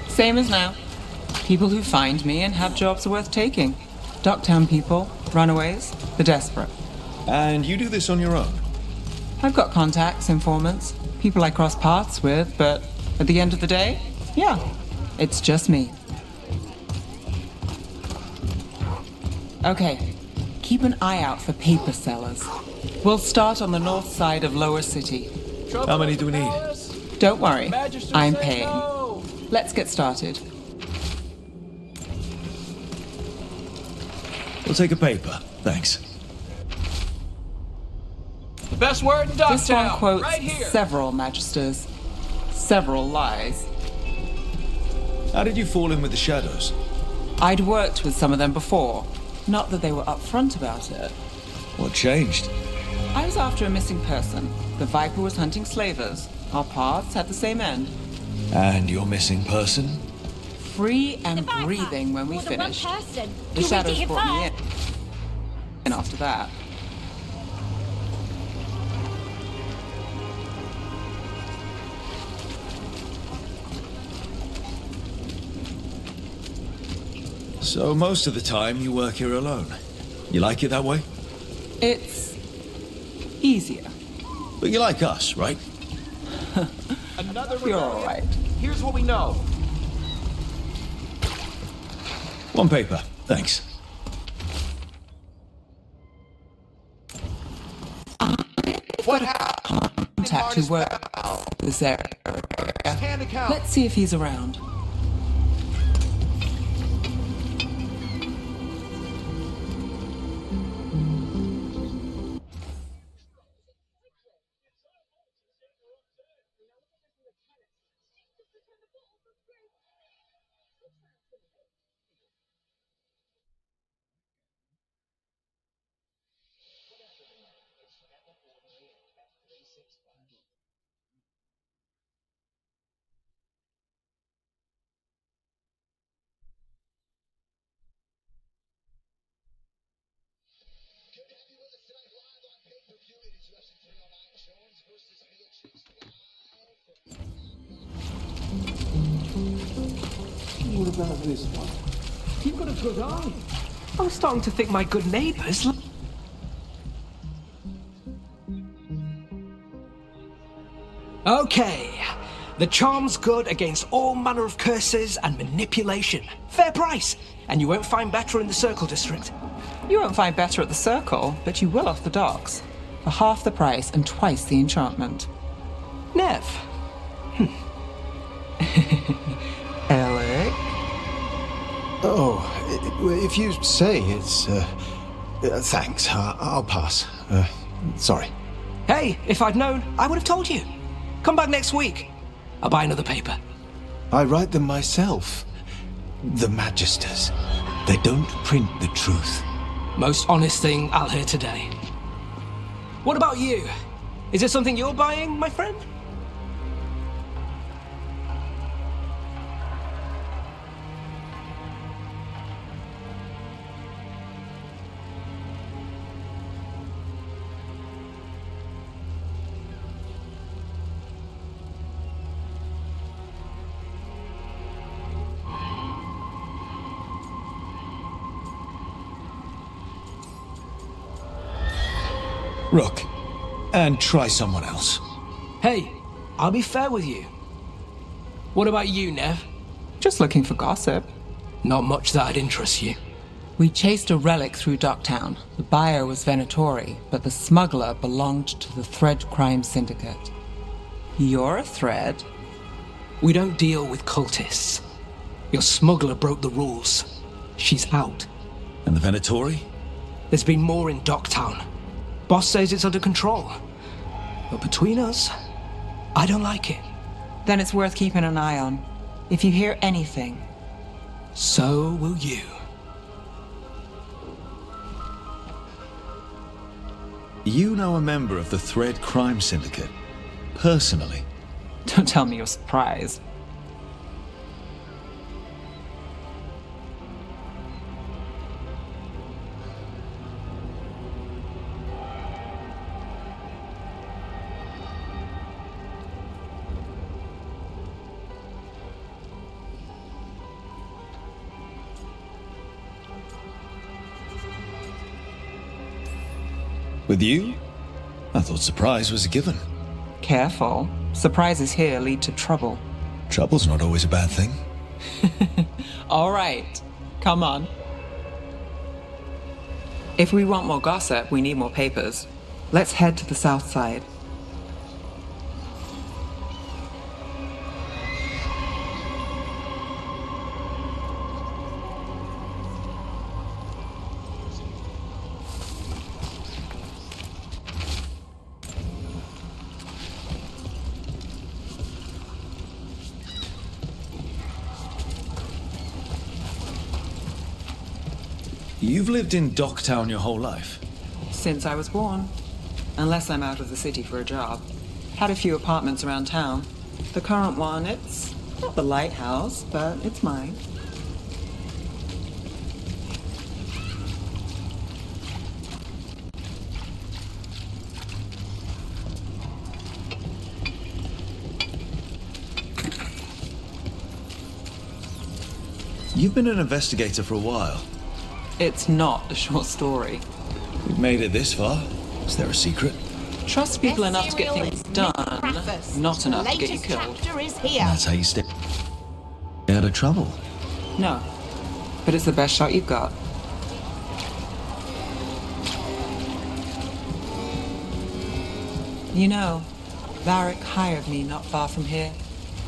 Same as now. People who find me and have jobs worth taking. Docktown people, runaways, the desperate. And you do this on your own? I've got contacts, informants, people I cross paths with, but at the end of the day, yeah, it's just me. Okay, keep an eye out for paper sellers. We'll start on the north side of Lower City. How many do we need? Don't worry, I'm paying. Let's get started. We'll take a paper, thanks. The best word in Docktown, This one quotes right here. several magisters, several lies. How did you fall in with the Shadows? I'd worked with some of them before. Not that they were upfront about it. What changed? I was after a missing person. The Viper was hunting slavers. Our paths had the same end. And your missing person? Free and breathing when we finished. The Shadows brought me in. And after that. So most of the time you work here alone. You like it that way? It's easier. But you like us, right? Another You're all right. Here's what we know. One paper, thanks. What happened? Contact who works this area. Let's see if he's around. What about this one? You've got a good eye. I was starting to think my good neighbors. Okay. The charm's good against all manner of curses and manipulation. Fair price. And you won't find better in the Circle District. You won't find better at the Circle, but you will off the docks. For half the price and twice the enchantment. Nev. Alec? Oh, if you say it's, thanks. I'll pass. Sorry. Hey, if I'd known, I would have told you. Come back next week. I'll buy another paper. I write them myself. The Magisters. They don't print the truth. Most honest thing I'll hear today. What about you? Is it something you're buying, my friend? Rook, and try someone else. Hey, I'll be fair with you. What about you, Nev? Just looking for gossip. Not much that'd interest you. We chased a relic through Docktown. The buyer was Venatori, but the smuggler belonged to the Thread Crime Syndicate. You're a Thread? We don't deal with cultists. Your smuggler broke the rules. She's out. And the Venatori? There's been more in Docktown. Boss says it's under control. But between us, I don't like it. Then it's worth keeping an eye on. If you hear anything. So will you. You know a member of the Thread Crime Syndicate? Personally? Don't tell me you're surprised. With you? I thought surprise was a given. Careful. Surprises here lead to trouble. Trouble's not always a bad thing. All right. Come on. If we want more gossip, we need more papers. Let's head to the south side. You've lived in Docktown your whole life? Since I was born. Unless I'm out of the city for a job. Had a few apartments around town. The current one, it's not the lighthouse, but it's mine. You've been an investigator for a while. It's not a short story. We've made it this far. Is there a secret? Trust people enough to get things done, not enough to get you killed. Chapter is here. That's how you stay out of trouble. No. but it's the best shot you've got. You know, Varric hired me not far from here.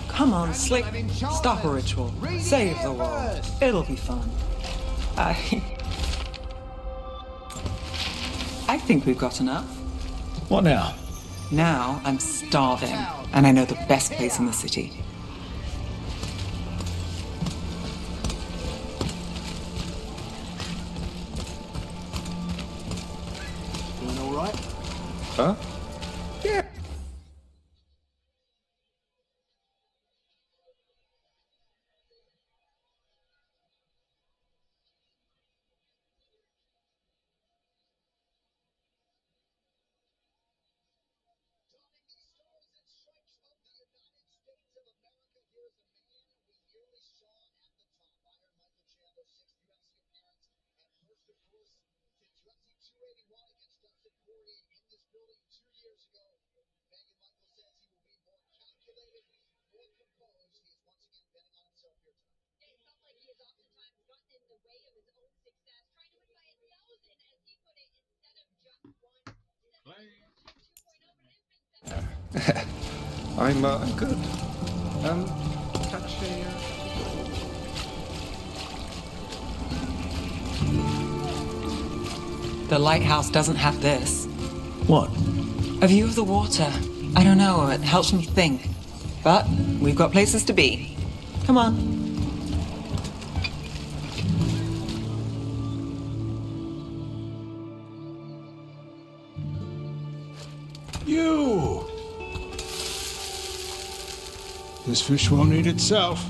Come on, Slick. Stop a ritual. Save the world. It'll be fun. I think we've got enough. What now? Now I'm starving, and I know the best place in the city. Doing all right? Huh? Yeah. I'm good. Catch a... The lighthouse doesn't have this. What? A view of the water. I don't know, it helps me think. But we've got places to be. Come on. You! This fish won't eat itself.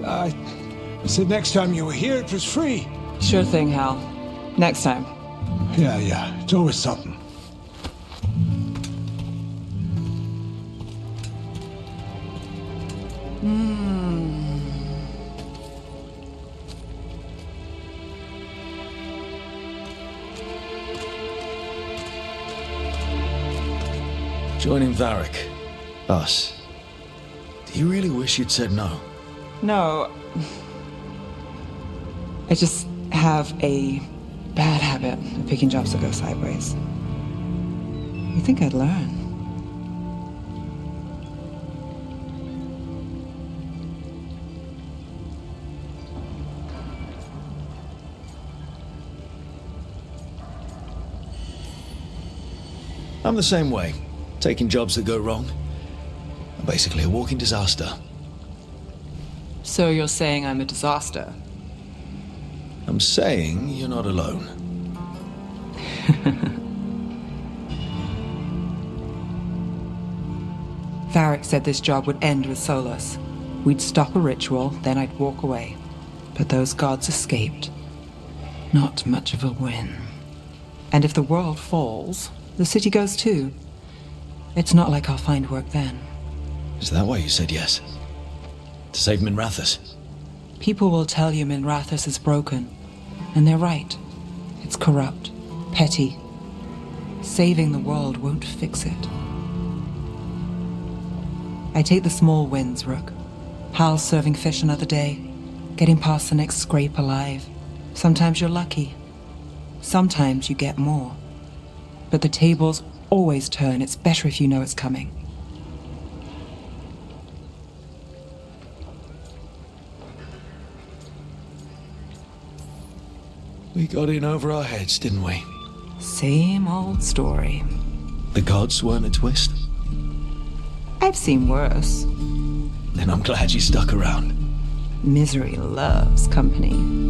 I said next time you were here, it was free. Sure thing, Hal. Next time. Yeah. It's always something. Joining Varric. Us. Do you really wish you'd said no? No. I just have a bad habit of picking jobs that go sideways. You think I'd learn? I'm the same way. Taking jobs that go wrong. I'm basically a walking disaster. So you're saying I'm a disaster? I'm saying you're not alone. Varric said this job would end with Solus. We'd stop a ritual, then I'd walk away. But those gods escaped. Not much of a win. And if the world falls, the city goes too. It's not like I'll find work then. Is that why you said yes? To save Minrathous? People will tell you Minrathous is broken. And they're right. It's corrupt, petty. Saving the world won't fix it. I take the small wins, Rook. Hal's serving fish another day. Getting past the next scrape alive. Sometimes you're lucky. Sometimes you get more. But the tables always turn. It's better if you know it's coming. We got in over our heads, didn't we? Same old story. The gods weren't a twist? I've seen worse. Then I'm glad you stuck around. Misery loves company.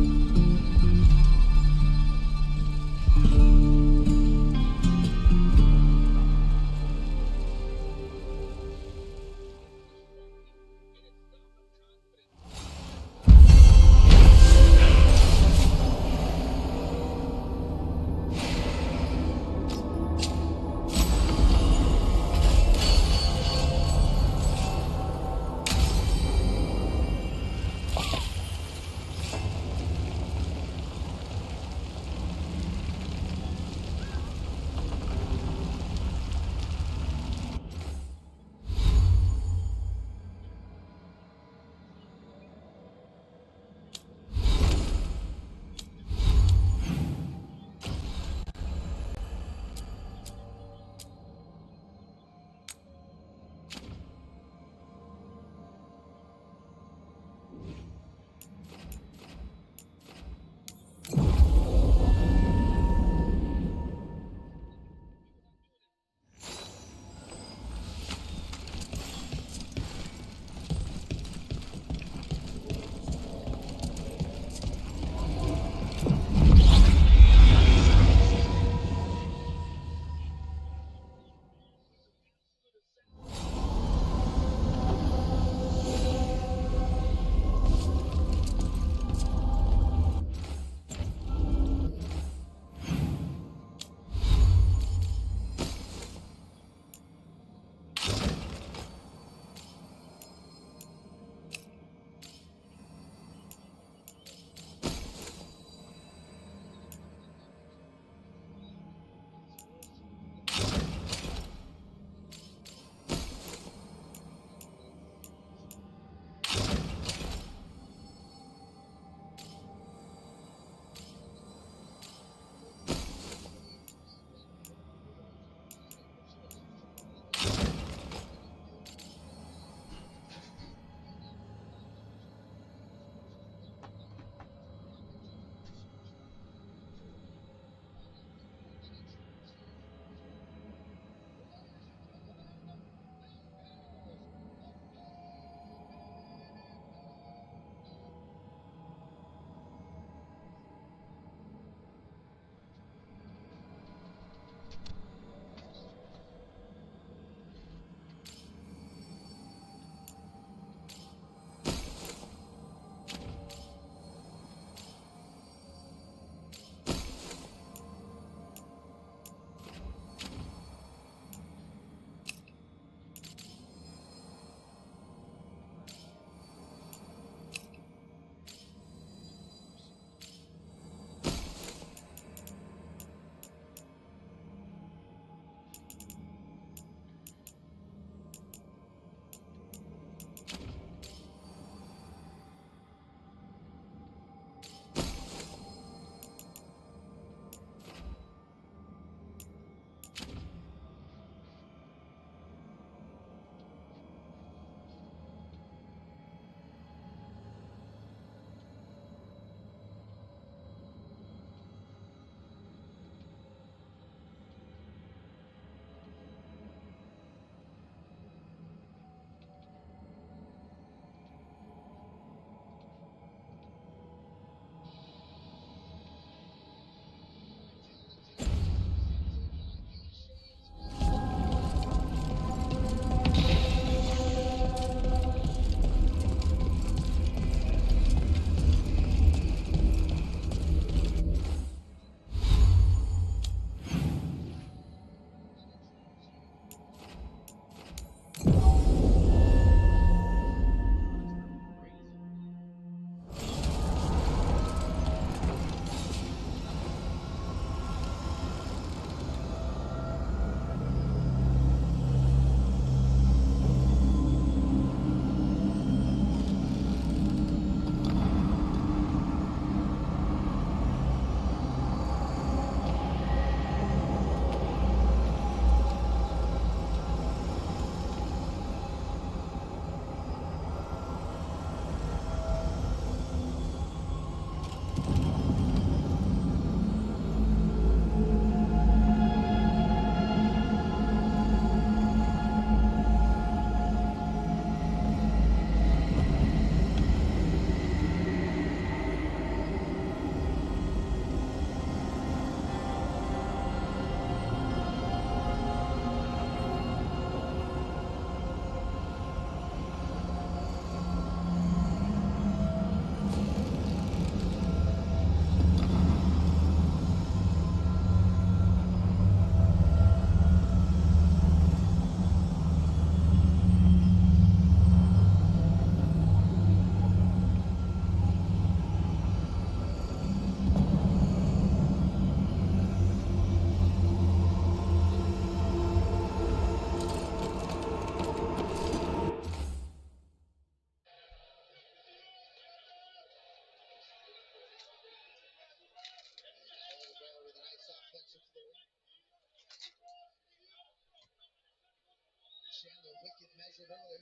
it early.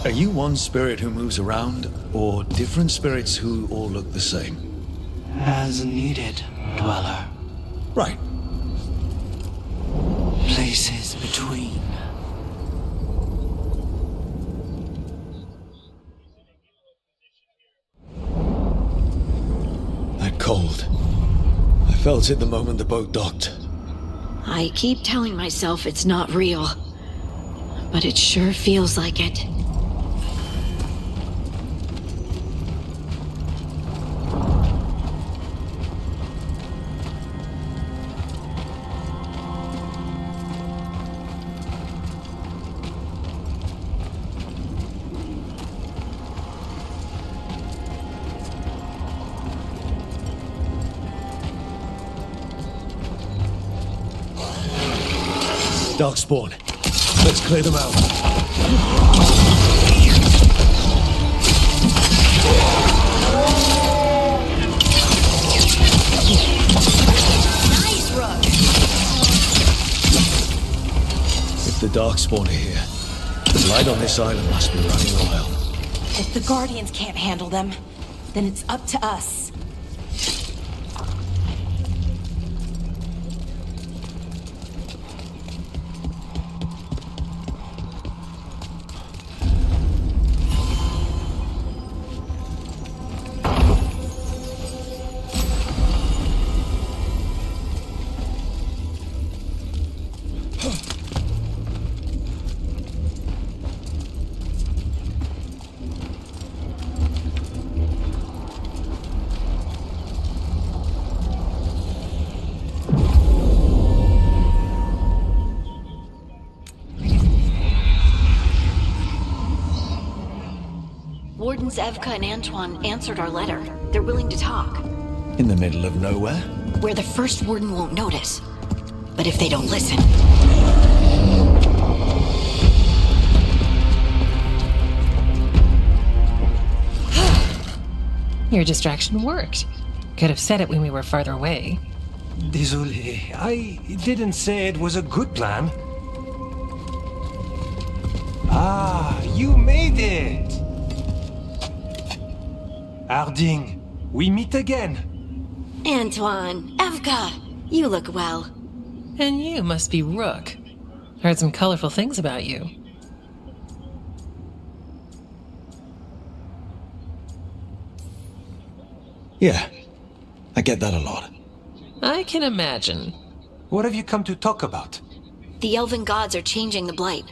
Are you one spirit who moves around, or different spirits who all look the same? As needed, Dweller. Right. Places between. That cold. I felt it the moment the boat docked. I keep telling myself it's not real, but it sure feels like it. Darkspawn. Let's clear them out. Nice, Rook. If the Darkspawn are here, the light on this island must be running wild. If the Guardians can't handle them, then it's up to us. Wardens Evka and Antoine answered our letter. They're willing to talk. In the middle of nowhere? Where the first warden won't notice. But if they don't listen... Your distraction worked. Could have said it when we were farther away. Désolé, I didn't say it was a good plan. Ah, you made it! Harding, we meet again. Antoine, Evka, you look well. And you must be Rook. Heard some colorful things about you. Yeah, I get that a lot. I can imagine. What have you come to talk about? The elven gods are changing the Blight.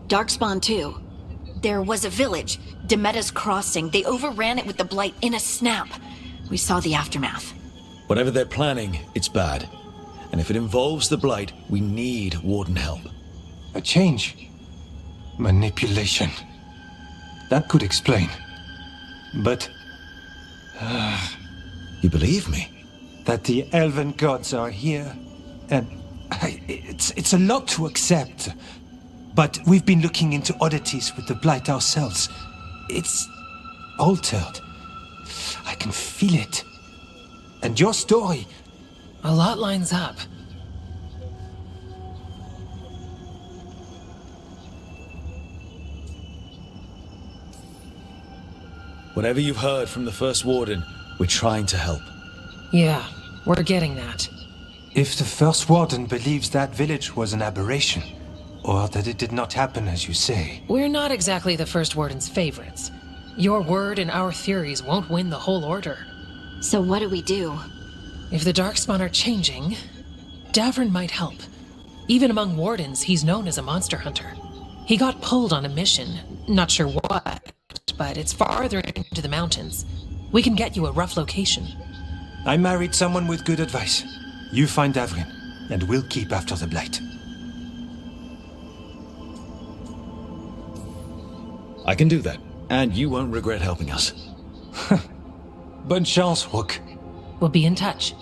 Darkspawn too. There was a village, Demeda's Crossing. They overran it with the Blight in a snap. We saw the aftermath. Whatever they're planning, it's bad. And if it involves the Blight, we need Warden help. A change. Manipulation. That could explain. But... You believe me? That the elven gods are here, and it's a lot to accept. But we've been looking into oddities with the Blight ourselves. It's altered. I can feel it. And your story... A lot lines up. Whatever you've heard from the First Warden, we're trying to help. Yeah, we're getting that. If the First Warden believes that village was an aberration, or that it did not happen as you say... We're not exactly the First Warden's favorites. Your word and our theories won't win the whole order. So what do we do? If the Darkspawn are changing, Davern might help. Even among Wardens, he's known as a monster hunter. He got pulled on a mission, not sure what, but it's farther into the mountains. We can get you a rough location. I married someone with good advice. You find Davrin, and we'll keep after the Blight. I can do that, and you won't regret helping us. Bonne chance, Rook. We'll be in touch.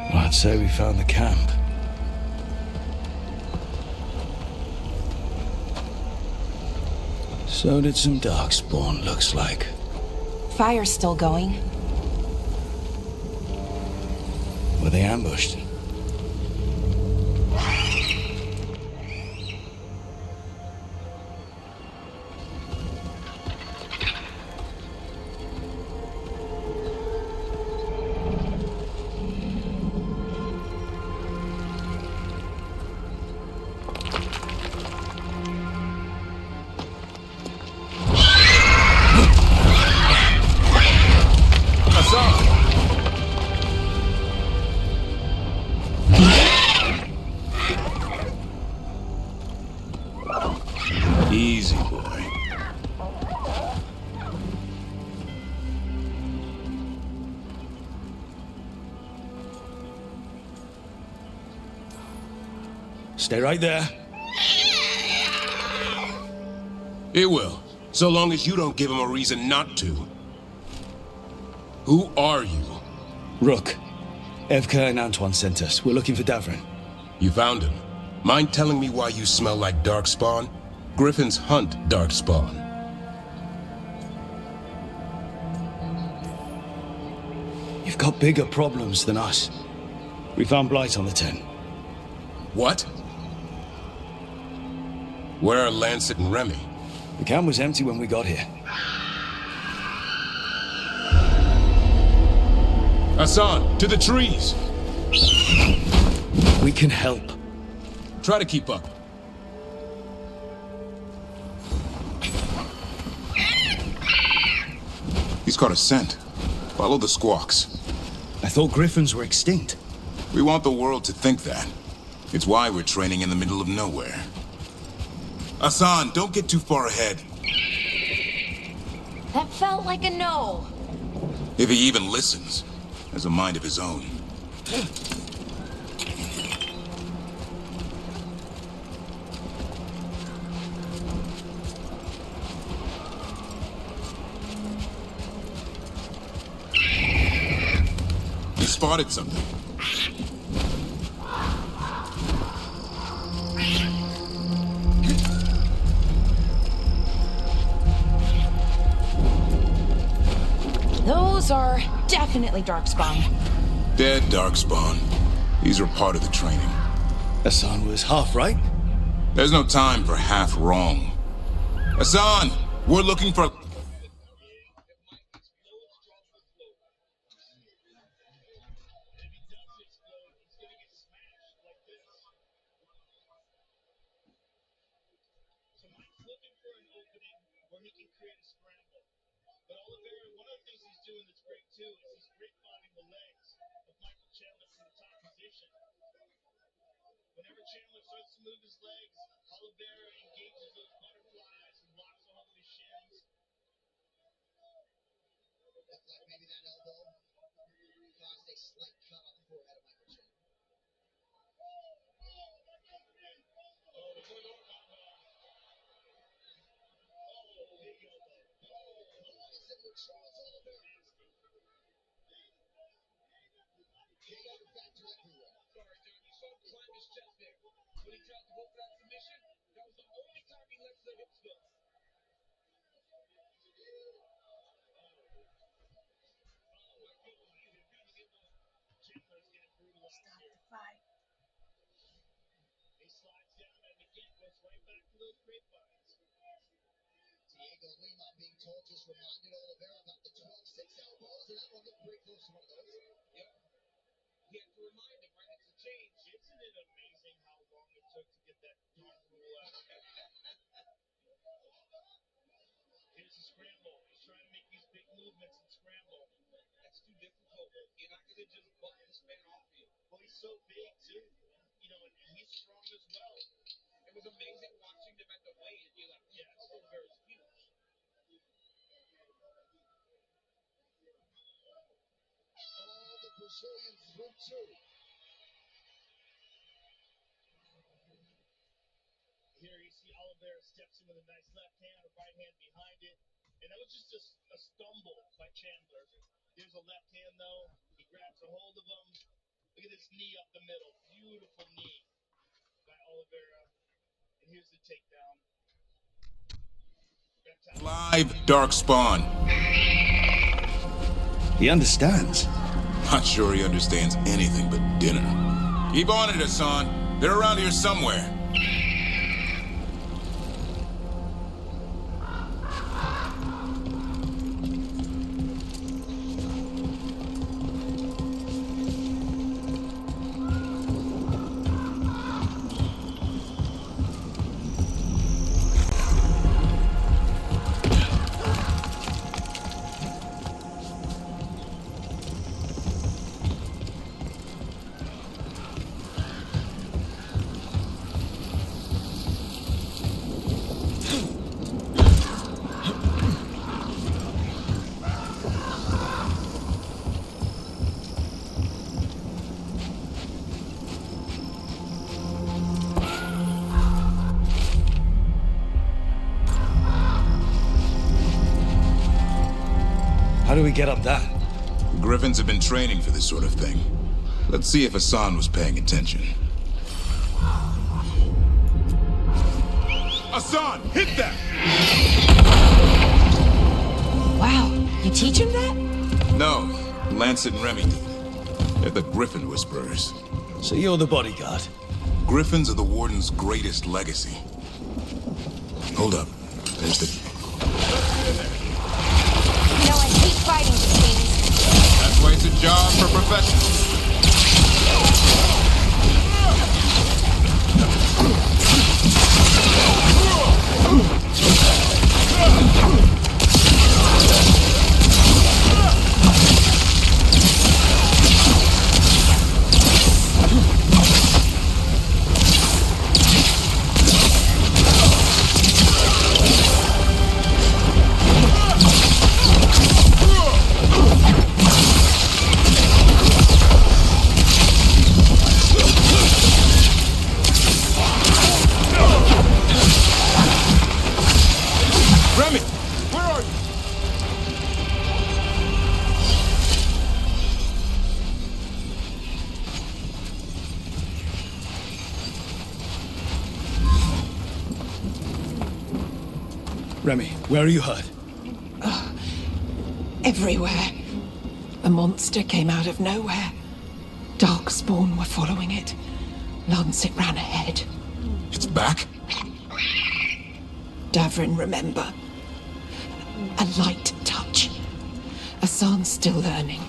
Well, I'd say we found the camp. So did some Darkspawn, looks like. Fire's still going. Were they ambushed? Easy, boy. Stay right there. It will, so long as you don't give him a reason not to. Who are you? Rook. Evka and Antoine sent us. We're looking for Davrin. You found him. Mind telling me why you smell like Darkspawn? Griffins hunt Darkspawn. You've got bigger problems than us. We found Blight on the 10. What? Where are Lancet and Remy? The camp was empty when we got here. Hassan, to the trees! We can help. Try to keep up. He's caught a scent. Follow the squawks. I thought griffins were extinct. We want the world to think that. It's why we're training in the middle of nowhere. Hassan, don't get too far ahead. That felt like a no. If he even listens, has a mind of his own. You spotted something. Those are definitely Darkspawn. Dead Darkspawn. These are part of the training. Hassan was half right? There's no time for half wrong. Hassan, we're looking for... Diego Lima being told just reminded Oliveira about the 12-6 elbows, and that one looked pretty close to one of those. Yep. You have to remind him, right? It's a change. Isn't it amazing how long it took to get that darn rule out? Here's a scramble. He's trying to make these big movements and scramble. That's too difficult. You're not going could just butt this man off you. Well, he's so big too, you know, and he's strong as well. It was amazing watching them at the weigh and you're like, yeah, Oliveira's huge. All the Brazilians through two. Here you see Oliveira steps in with a nice left hand, a right hand behind it. And that was just a stumble by Chandler. Here's a left hand though. He grabs a hold of him. Look at this knee up the middle. Beautiful knee by Oliveira. And here's the takedown. Live Darkspawn. He understands. Not sure he understands anything but dinner. Keep on it, Hassan. They're around here somewhere. How do we get up that? The Griffins have been training for this sort of thing. Let's see if Hassan was paying attention. Hassan, hit that! Wow, you teach him that? No, Lancet and Remy did. They're the Griffin Whisperers. So you're the bodyguard? Griffins are the Warden's greatest legacy. Hold up. There's the... You know, I hate fighting these things. That's why it's a job for professionals. Remy, where are you? Remy, where are you hurt? Everywhere. A monster came out of nowhere. Darkspawn were following it. Lancet ran ahead. It's back? Davrin, remember. A light touch. Hassan's still learning.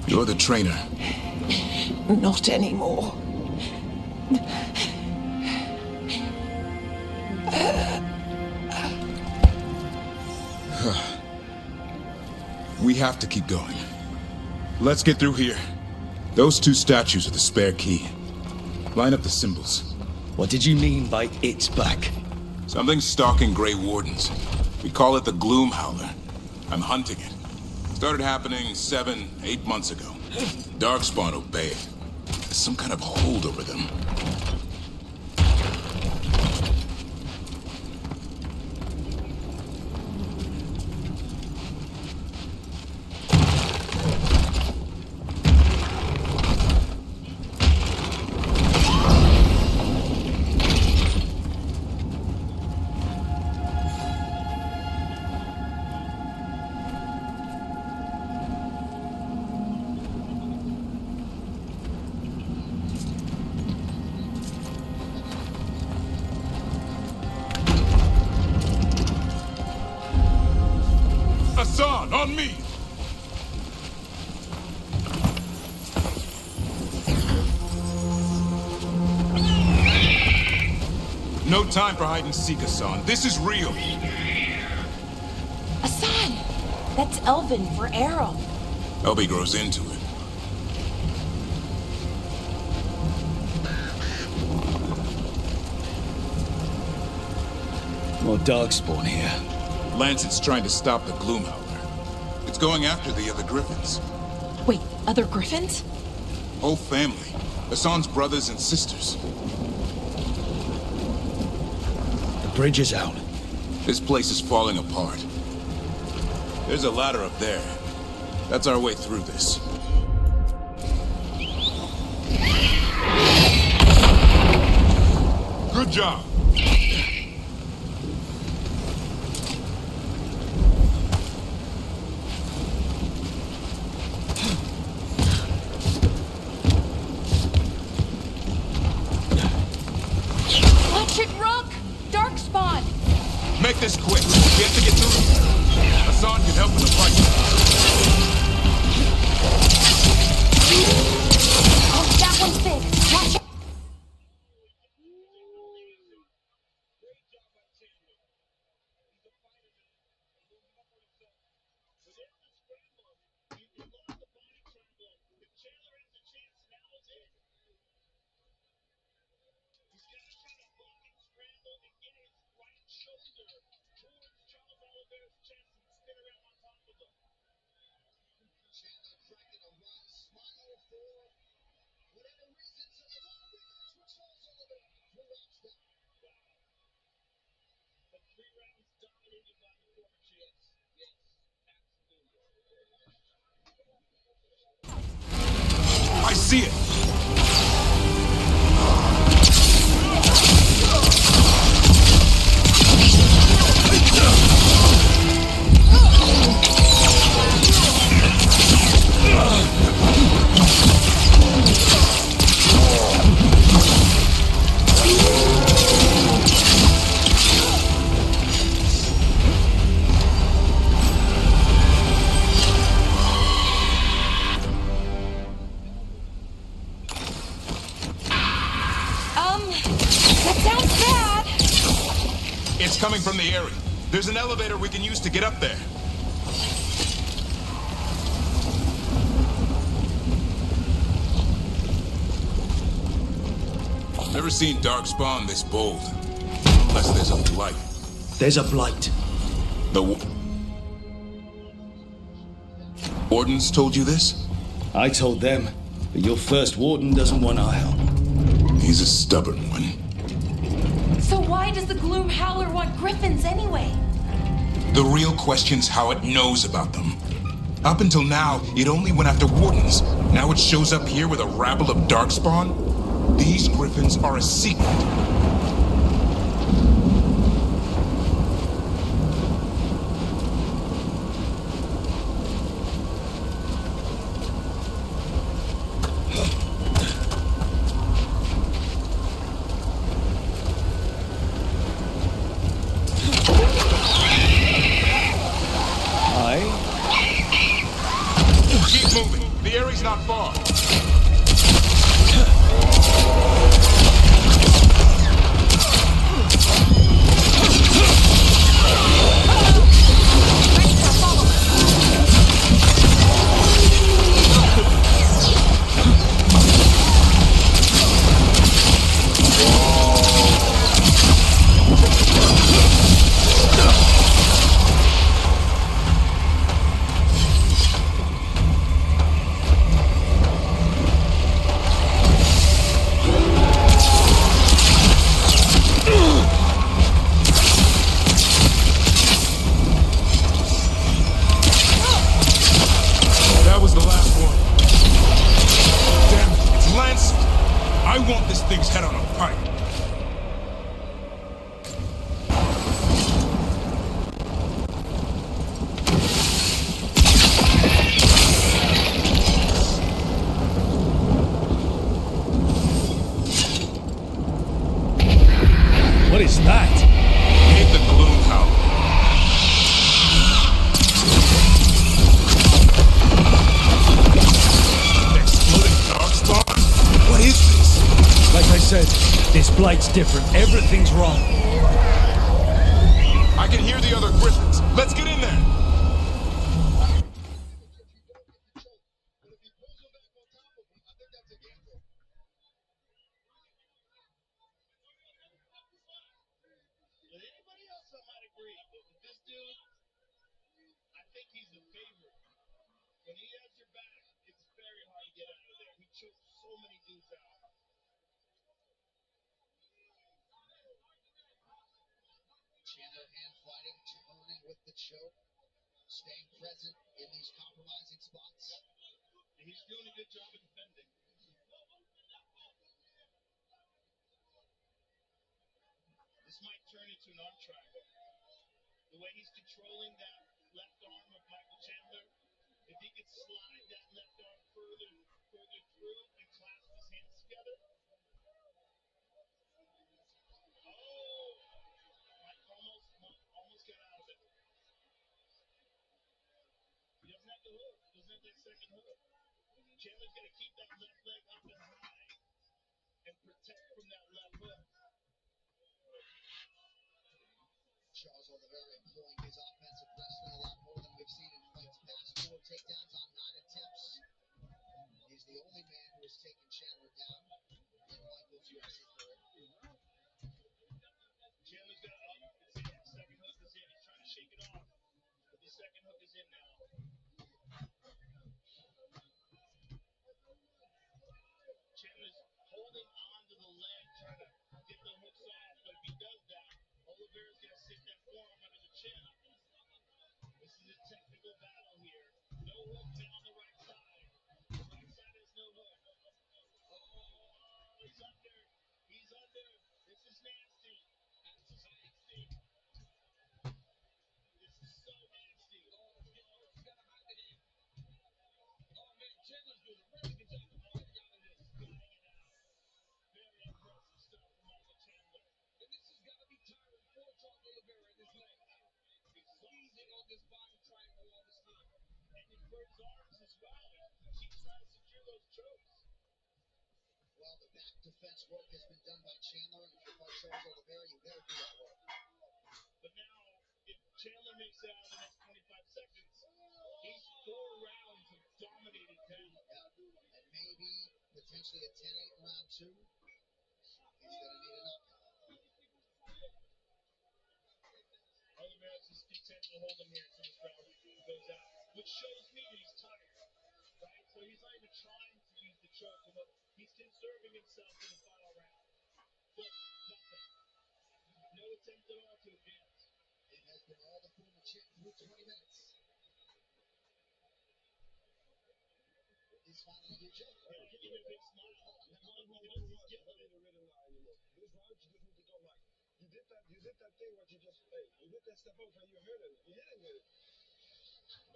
You're the trainer. Not anymore. We have to keep going. Let's get through here. Those two statues are the spare key. Line up the symbols. What did you mean by it's back? Something's stalking Grey Wardens. We call it the Gloom Howler. I'm hunting it. Started happening 7-8 months ago. Darkspawn obey it. There's some kind of hold over them. Hassan, on me! No time for hide and seek, Hassan. This is real. Hassan! That's Elven for Errol. Hope he grows into it. More Darkspawn here. Lancet's trying to stop the Gloomhowler. It's going after the other Griffins. Wait, other Griffins? Whole family. Hassan's brothers and sisters. The bridge is out. This place is falling apart. There's a ladder up there. That's our way through this. Good job. Watch it, Rook! Darkspawn! Make this quick. We have to get through. Hassan can help in the fight. Oh, that one's big. Watch it. I see it. That sounds bad. It's coming from the area. There's an elevator we can use to get up there. Never seen Darkspawn this bold. Unless there's a blight. There's a blight. The Wardens told you this? I told them, but your first warden doesn't want our help. He's a stubborn one. So why does the Gloomhowler want Griffins anyway? The real question's how it knows about them. Up until now, it only went after Wardens. Now it shows up here with a rabble of Darkspawn? These Griffins are a secret. Keep moving. The area's not far. That was the last one. Damn it, it's Lancet. I want this thing's head on a pike. What is that? Hit the Gloomhowler. Exploding Darkspawn? What is this? Like I said, this blight's different. Everything's wrong. I can hear the other Griffins. Let's get in there. free. This dude, I think he's the favorite. When he has your back, it's very hard to get out of there. He choked so many dudes out. Chandler hand fighting, turning with the choke, staying present in these compromising spots. He's doing a good job of defending. This might turn into an arm triangle. The way he's controlling that left arm of Michael Chandler, if he could slide that left arm further through and clasp his hands together. Oh! Mike almost got out of it. He doesn't have the hook. He doesn't have that second hook. Chandler's got to keep that left leg up and high and protect from that left hook. Charles Oliveira employing his offensive wrestling a lot more than we've seen in fights past. 4 takedowns on 9 attempts. He's the only man who has taken Chandler down in Michael's UFC career. Chandler's got it up. It's in. The second hook is in. He's trying to shake it off. But the second hook is in now. Chandler's holding on to the leg, trying to get the hooks off. But if he does that, Oliveira's going to sit that forearm under the chin. This is a technical battle here. No hook down the right side. The right side has no hook. Oh, he's under. He's under. This is nasty. This is nasty. This is so nasty. Oh, man, Chandler's doing a very good job of holding out of this. Gutting it out. Very impressive stuff from Michael Chandler. And this has got to be tiring for Charles Oliveira in his leg. He's seizing on this body triangle all this time. And for his arms as well. He's trying to secure those chokes. Well, the back defense work has been done by Chandler, and if you fight Charles Oliveira, you better do that work. But now, if Chandler makes it out of the next 25 seconds, he's 4 rounds of dominated him. Yeah. And maybe, potentially a 10-8 round 2. He's going to need a knockout. Oliveira just content to hold him here until this round goes out, which shows me that he's tired, right? So he's not even trying to use the choke, but he's conserving himself in the final round. But nothing. No attempt at all to advance. It has been all the former champ through 20 minutes. He's finally your joke. Yeah, give me a big smile. He's killing it. This round, you just need to go like, you did that thing what you just played. You did that step over and you hit him. You hit him with it.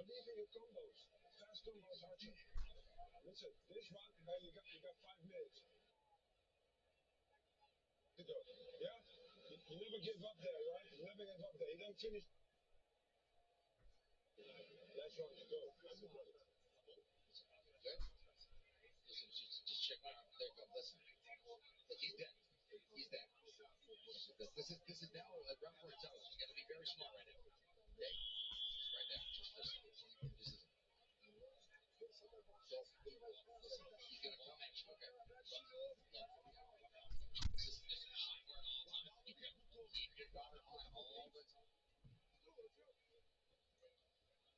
Believe in your combos. Fast combos are cheap. Listen, this round, you got 5 minutes to go. Yeah? You never give up there, right? You never give up there. You don't finish. Last round to go. Everybody. Good. Listen, just check my arm. There you go. Listen. Look, he's dead. He's dead. This is now a referee tells us. You got to be very smart right now. Okay? Just right now. Just listen. This is. So, listen. He's gonna come at you. Okay? Look. This is high guard all the time. You can keep your guard high all the time.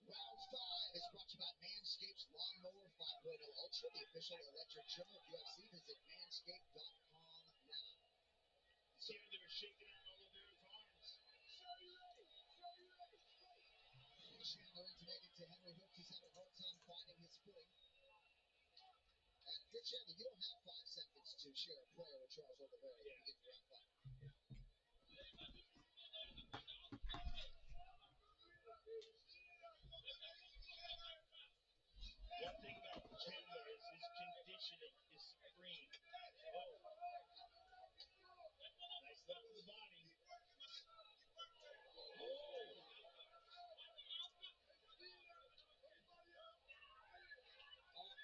Round 5 is brought to you by Manscaped's Lawnmower 5.0 Ultra, the official electric trimmer of UFC. Visit manscaped.com now. See how they were shaking out Oliveira's arms. Chandler intimated to Henry Hooks he's having a hard time finding his footing. And if you're Chandler, you don't have 5 seconds to share a prayer with Charles Oliveira to begin the round 5. One thing about Chandler is his conditioning is supreme. Oh. Nice left to the body.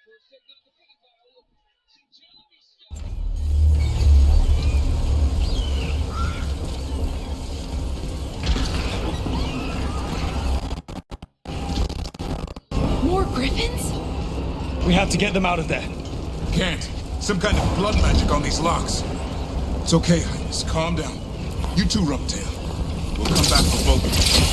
First takedown defended by Oliveira. See, Jeremy More griffins? We have to get them out of there. Can't. Some kind of blood magic on these locks. It's okay, Highness. Calm down. You too, Rubtail. We'll come back for both of you.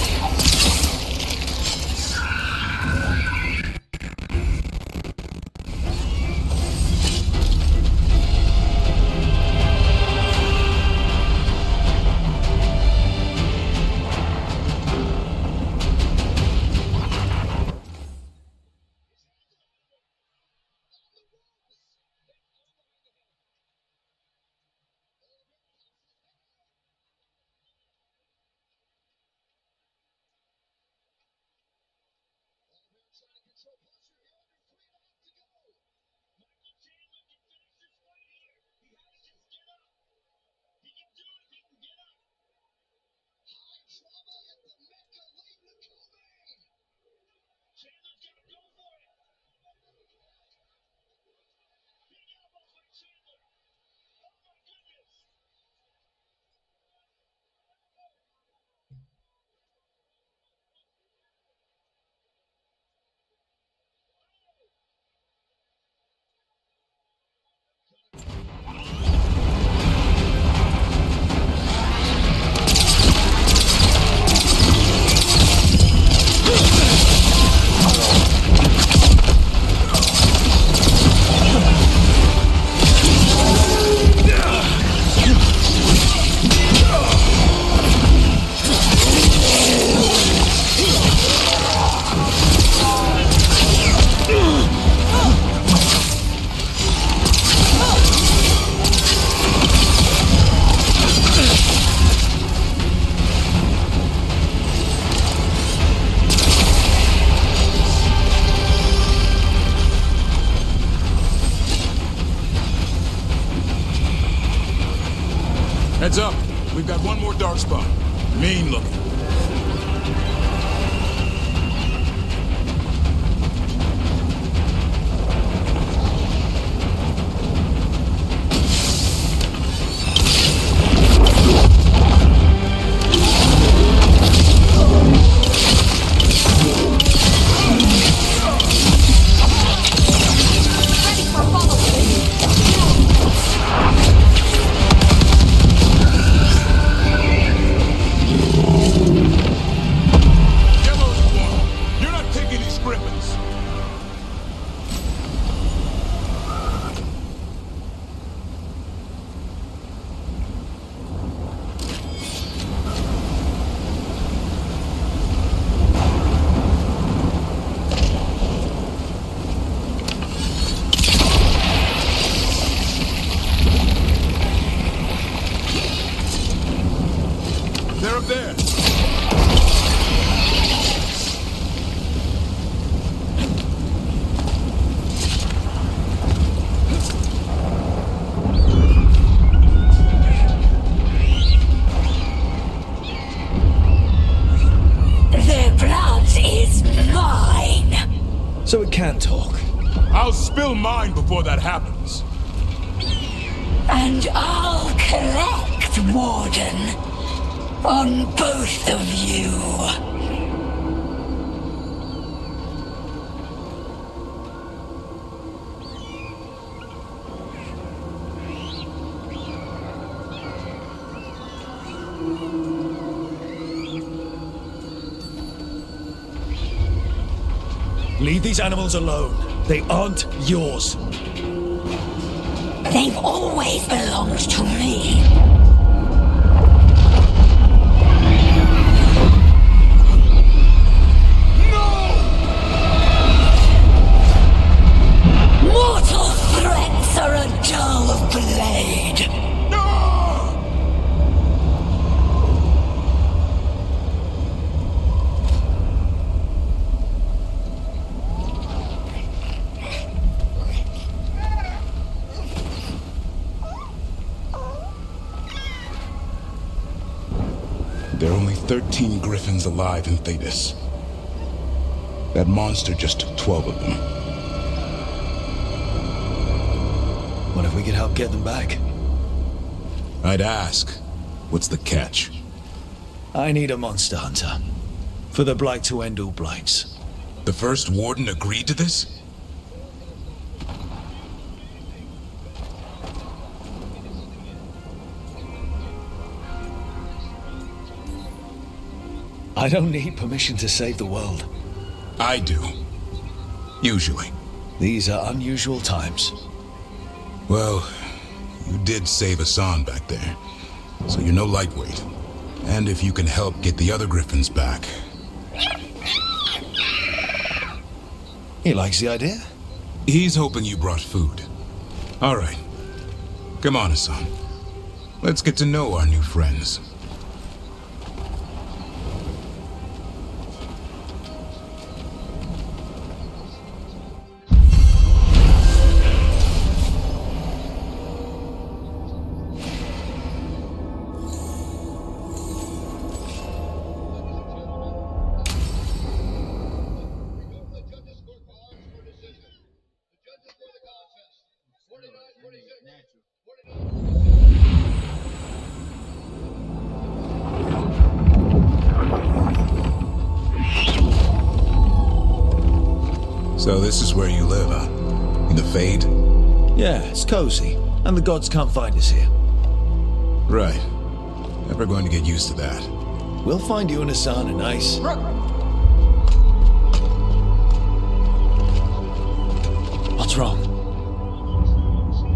Heads up. We've got one more darkspawn. Mean looking. They're up there. Their blood is mine. So it can talk. I'll spill mine before that happens. And I'll collect, Warden. On both of you. Leave these animals alone. They aren't yours. They've always belonged to me. Mortal threats are a dull blade. There are only 13 Griffins alive in Thetis. That monster just took 12 of them. What if we could help get them back? I'd ask, what's the catch? I need a monster hunter. For the Blight to end all blights. The first Warden agreed to this? I don't need permission to save the world. I do. Usually. These are unusual times. Well, you did save Hassan back there, so you're no lightweight. And if you can help get the other Griffins back... He likes the idea? He's hoping you brought food. All right. Come on, Hassan. Let's get to know our new friends. So this is where you live, huh? In the Fade? Yeah, it's cozy. And the gods can't find us here. Right. Never going to get used to that. We'll find you and Hassan a nice... What's wrong?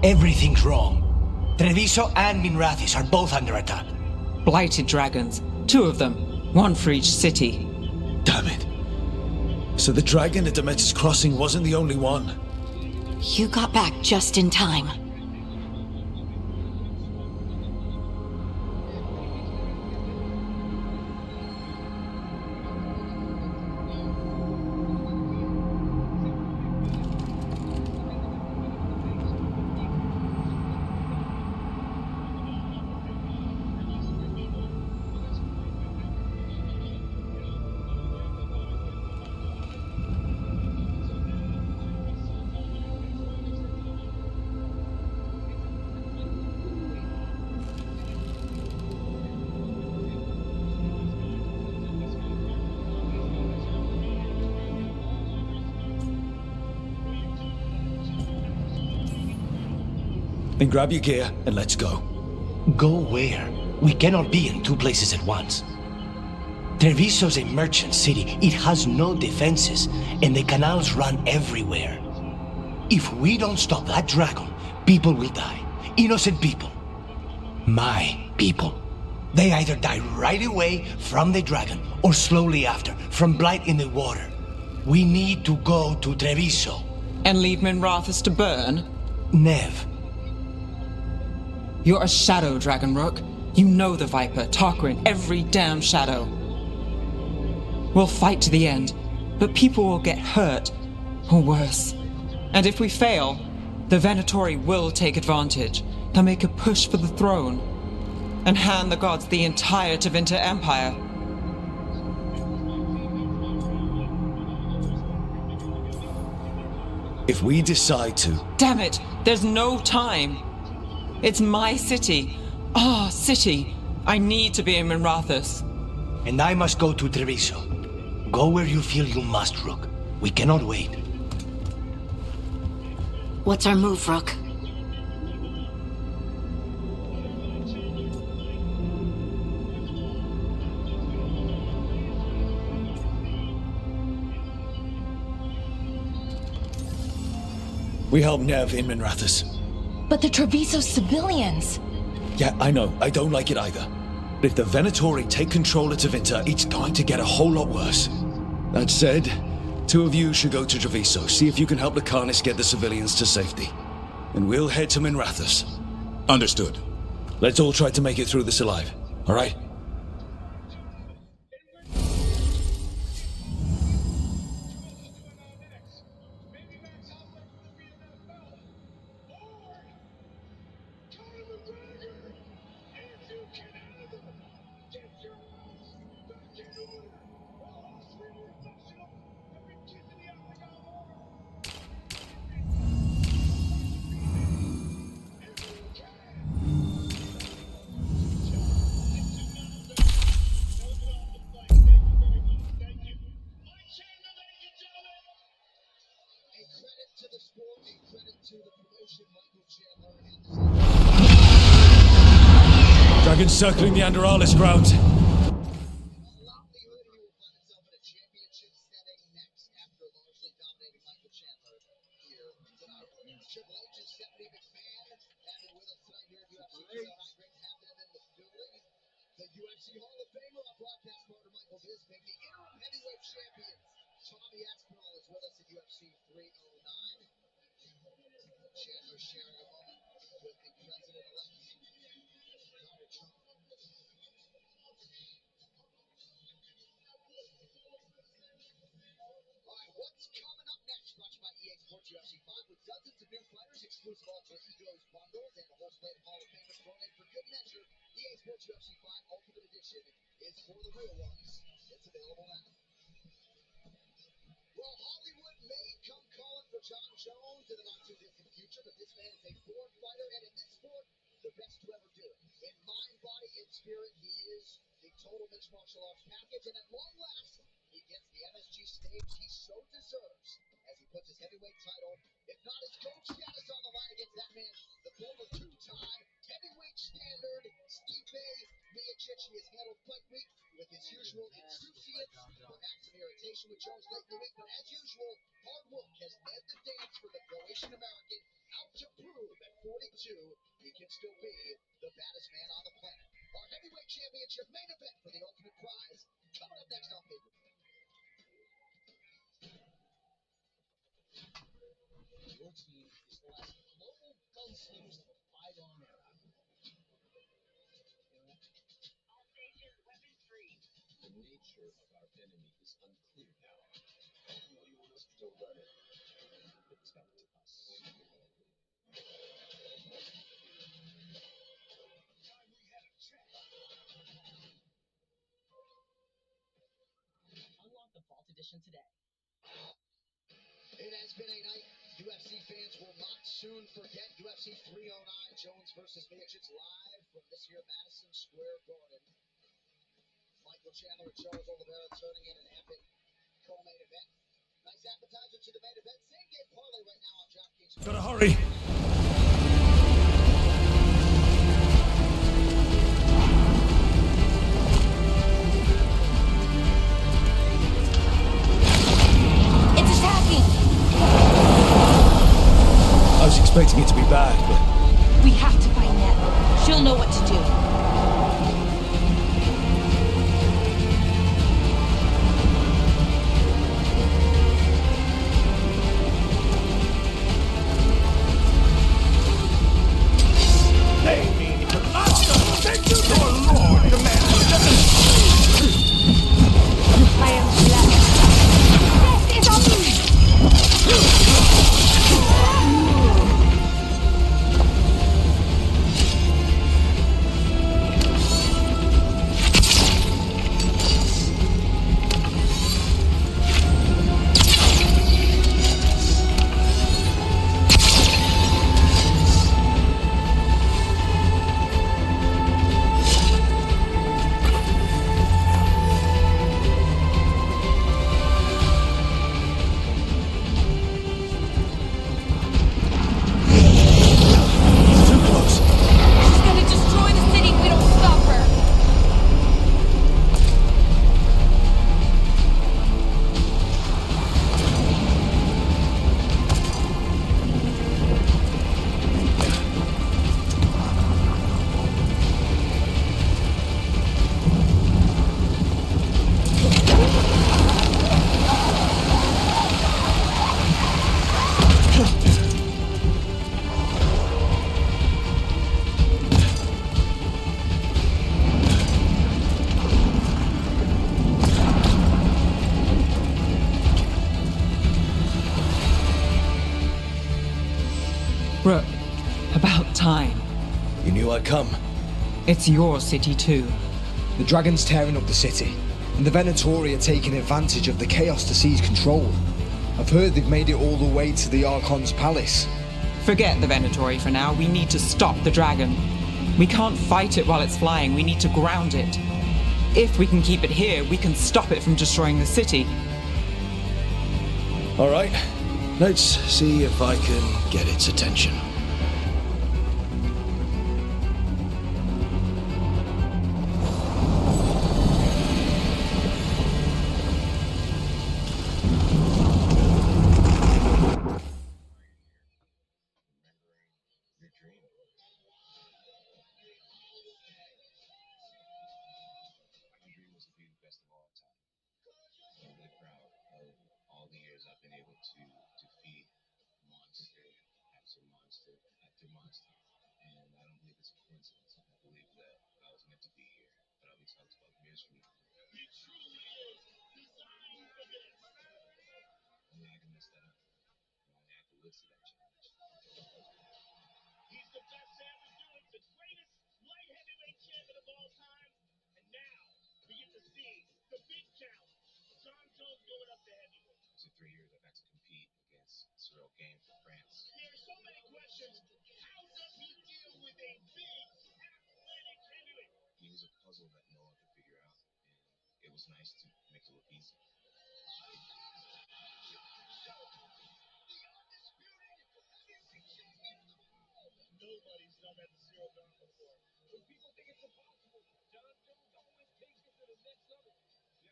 Everything's wrong. Treviso and Minrathis are both under attack. Blighted dragons. 2 of them. 1 for each city. Damn it. So the dragon at Demeter's Crossing wasn't the only one. You got back just in time. Then grab your gear and let's go. Go where? We cannot be in 2 places at once. Treviso's a merchant city. It has no defenses, and the canals run everywhere. If we don't stop that dragon, people will die. Innocent people. My people. They either die right away from the dragon, or slowly after, from blight in the water. We need to go to Treviso. And leave Minrathis to burn? Nev. You're a shadow, Dragon Rook. You know the Viper, Tarquin, every damn shadow. We'll fight to the end, but people will get hurt, or worse. And if we fail, the Venatori will take advantage. They'll make a push for the throne, and hand the gods the entire Tevinter Empire. If we decide to... Damn it! There's no time! It's my city. Our city. I need to be in Minrathis. And I must go to Treviso. Go where you feel you must, Rook. We cannot wait. What's our move, Rook? We help Nev in Minrathis. But the Treviso civilians... Yeah, I know. I don't like it either. But if the Venatori take control of Tevinter, it's going to get a whole lot worse. That said, 2 of you should go to Treviso, see if you can help the Carnis get the civilians to safety. And we'll head to Minrathis. Understood. Let's all try to make it through this alive, all right? Dragons circling the Anderalis grounds. Bobby Aspinall is with us at UFC 309. Chandler sharing a moment with the president-elect, Donald Trump. All right, what's coming up next? Brought to you by EA Sports UFC 5 with dozens of new fighters, exclusive Alter Egos bundles, and a whole slate of Hall of Famers thrown in for good measure. EA Sports UFC 5 Ultimate Edition is for the real ones. It's available now. Well, Hollywood may come calling for John Jones in the not-too-distant future, but this man is a born fighter, and in this sport, the best to ever do it. In mind, body, and spirit, he is the total mixed martial arts package, and at long last, he gets the MSG stage he so deserves as he puts his heavyweight title, if not his GOAT status, on the line against that man, the former two-time heavyweight standard, Stipe Miocic. He has handled fight week with his usual insouciance, perhaps some irritation with Jones late in the week, but as usual, hard work has led the dance for the Croatian American, out to prove at 42 he can still be the baddest man on the planet. Our heavyweight championship main event for the ultimate prize coming up next on pay-per-view. Your team is the last global gunslingers of a bygone era. All stations, weapons free. The nature of our enemy is unclear now. What do you want us to do about it? Protect us. Time we had a chat. Unlock the Vault Edition today. It has been a night UFC fans will not soon forget. UFC 309, Jones versus Miocic, live from this here Madison Square Garden. Michael Chandler and Charles Oliveira turning in an epic co-main event. Nice appetizer to the main event. Same game parlay right now on DraftKings. Gotta hurry. It's attacking! I was expecting it to be bad, but... We have to find Neb. She'll know what to do. I am blessed. This is on me! She's gonna destroy the city if we don't stop her. Rook, about time. You knew I'd come. It's your city too. The Dragon's tearing up the city, and the Venatori are taking advantage of the chaos to seize control. I've heard they've made it all the way to the Archon's palace. Forget the Venatori for now. We need to stop the dragon. We can't fight it while it's flying. We need to ground it. If we can keep it here, we can stop it from destroying the city. All right. Let's see if I can get its attention. My dream was to be the best of all time. I'm really proud of all years, I've been able to defeat monster after monster after monster. And I don't believe it's a coincidence. I believe that I was meant to be here. But I'll be talked about years from now. He truly is designed for this. Only I can mess that up. Only I can withstand that challenge. He's the best to ever do it, the greatest light heavyweight champion of all time. And now we get to see the big challenge. John Jones going up to heavyweight. So 3 years I've had to compete against Cyril Game from France. There are so many questions. How does he deal with a big, athletic heavyweight? He was a puzzle that no one could figure out, and it was nice to make it look easy. Nobody's done that to Cyril Gane before. When people think it's impossible, John Jones always takes it to the next level.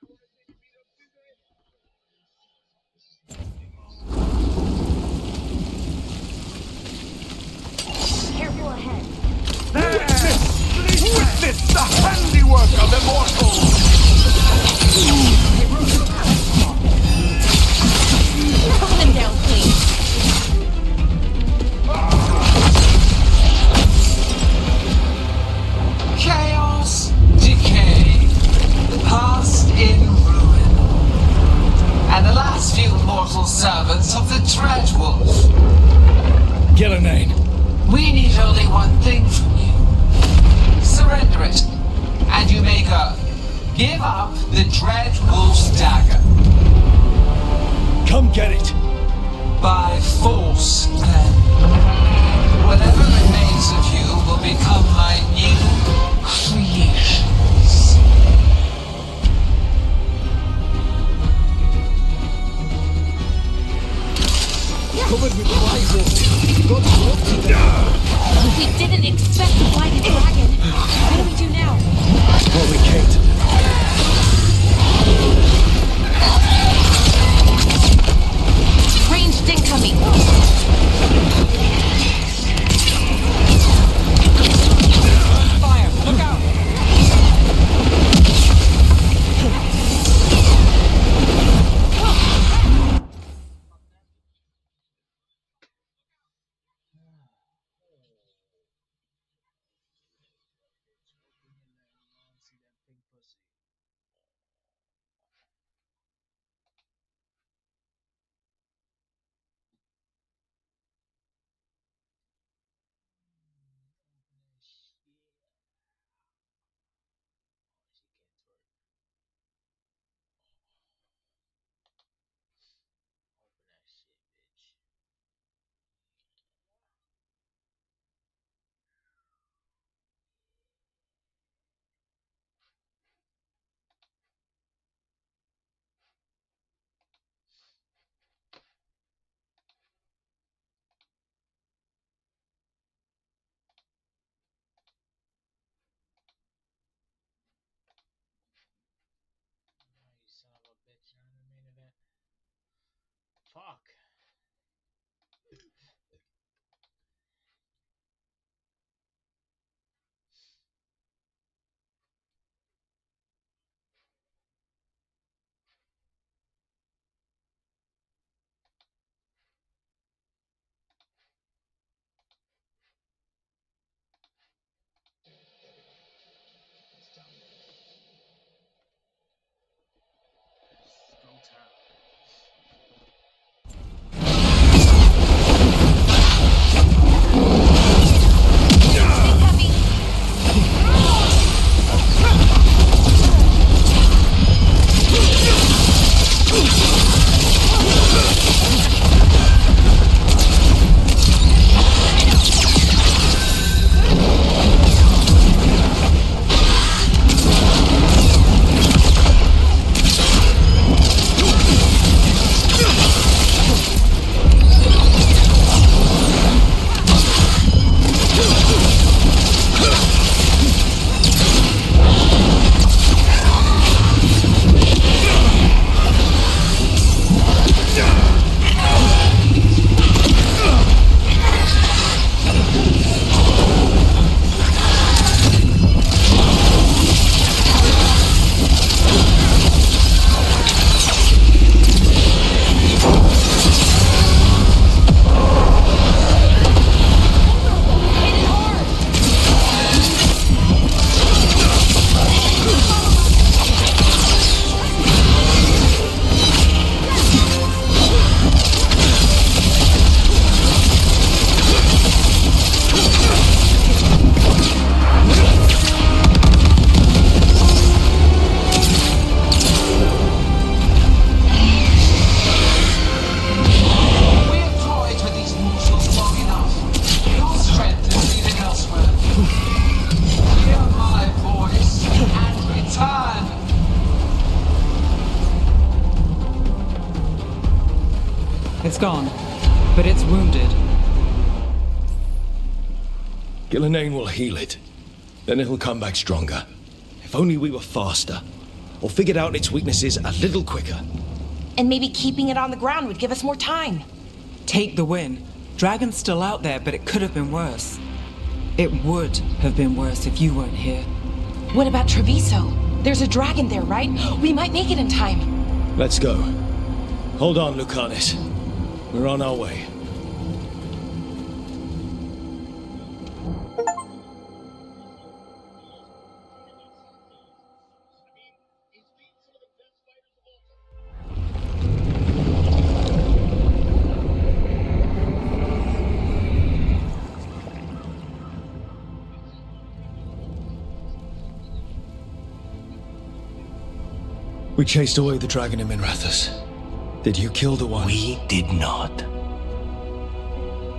Y'all want to see me beat up Cesar? Careful ahead. Witness the handiwork of immortals! Hold him down, please. Chaos, decay, the past in ruin, and the last few mortal servants of the Dreadwolf. Gillenane. We need only one thing from you. Surrender it, and you may go. Give up the Dreadwolf's dagger. Come get it. By force, then. Whatever remains of you will become my new creations. Covered with blinders. Got to We didn't expect the Blighted Dragon. What do we do now? Probably Kate. Ranged incoming. It's gone, but it's wounded. Gillenane will heal it. Then it'll come back stronger. If only we were faster. Or figured out its weaknesses a little quicker. And maybe keeping it on the ground would give us more time. Take the win. Dragon's still out there, but it could have been worse. It would have been worse if you weren't here. What about Treviso? There's a dragon there, right? We might make it in time. Let's go. Hold on, Lucanus. We're on our way. We chased away the dragon in Minrathous. Did you kill the one? We did not.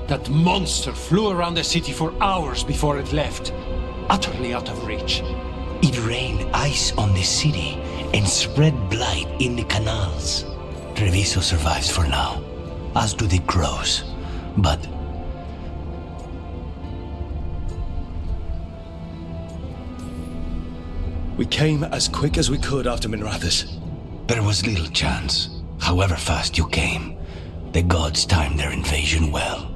That monster flew around the city for hours before it left, utterly out of reach. It rained ice on the city and spread blight in the canals. Treviso survives for now, as do the crows. But we came as quick as we could after Minrathous. There was little chance. However fast you came, the gods timed their invasion well.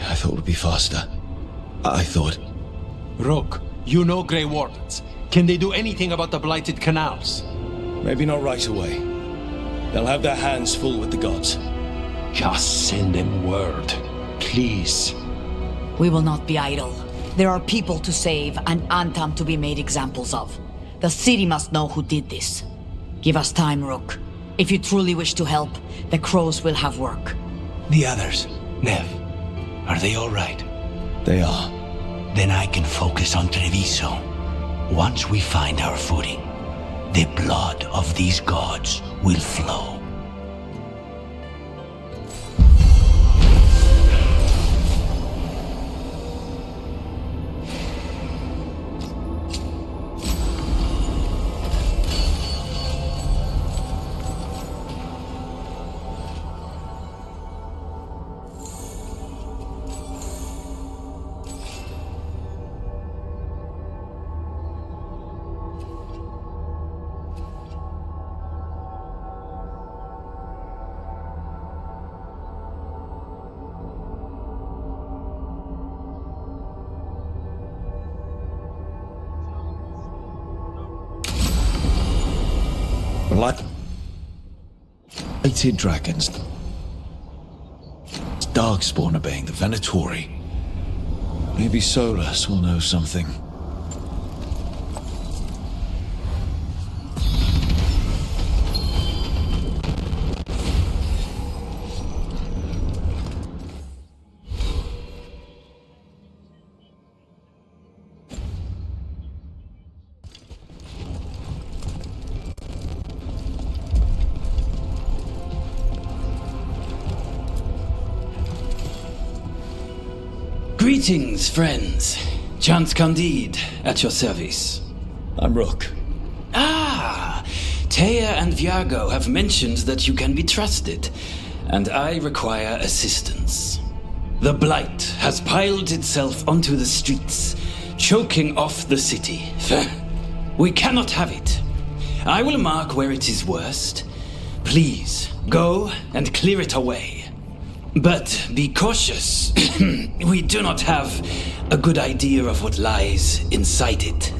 I thought it would be faster. I thought... Rook, you know Grey Wardens. Can they do anything about the blighted canals? Maybe not right away. They'll have their hands full with the gods. Just send them word, please. We will not be idle. There are people to save and Antam to be made examples of. The city must know who did this. Give us time, Rook. If you truly wish to help, the crows will have work. The others, Nev, are they all right? They are. Then I can focus on Treviso. Once we find our footing, the blood of these gods will flow. Blighted dragons. Darkspawn obeying the Venatori. Maybe Solus will know something. Greetings, friends. Chance Candide, at your service. I'm Rook. Ah! Taya and Viago have mentioned that you can be trusted, and I require assistance. The blight has piled itself onto the streets, choking off the city. We cannot have it. I will mark where it is worst. Please, go and clear it away. But be cautious. We do not have a good idea of what lies inside it.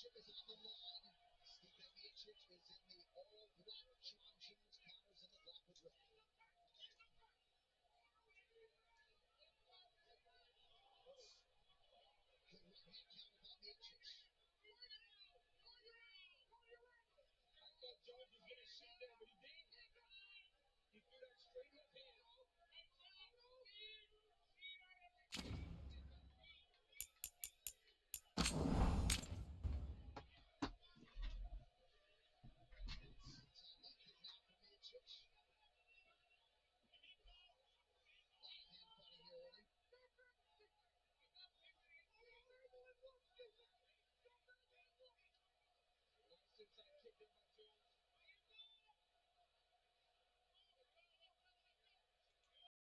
championship is on the line. Stipe Miocic is in the all-black John Jones counters in the black with red. Good right hand counter by Miocic. I thought Jones was going to shoot there, but he didn't. He threw that straight left hand.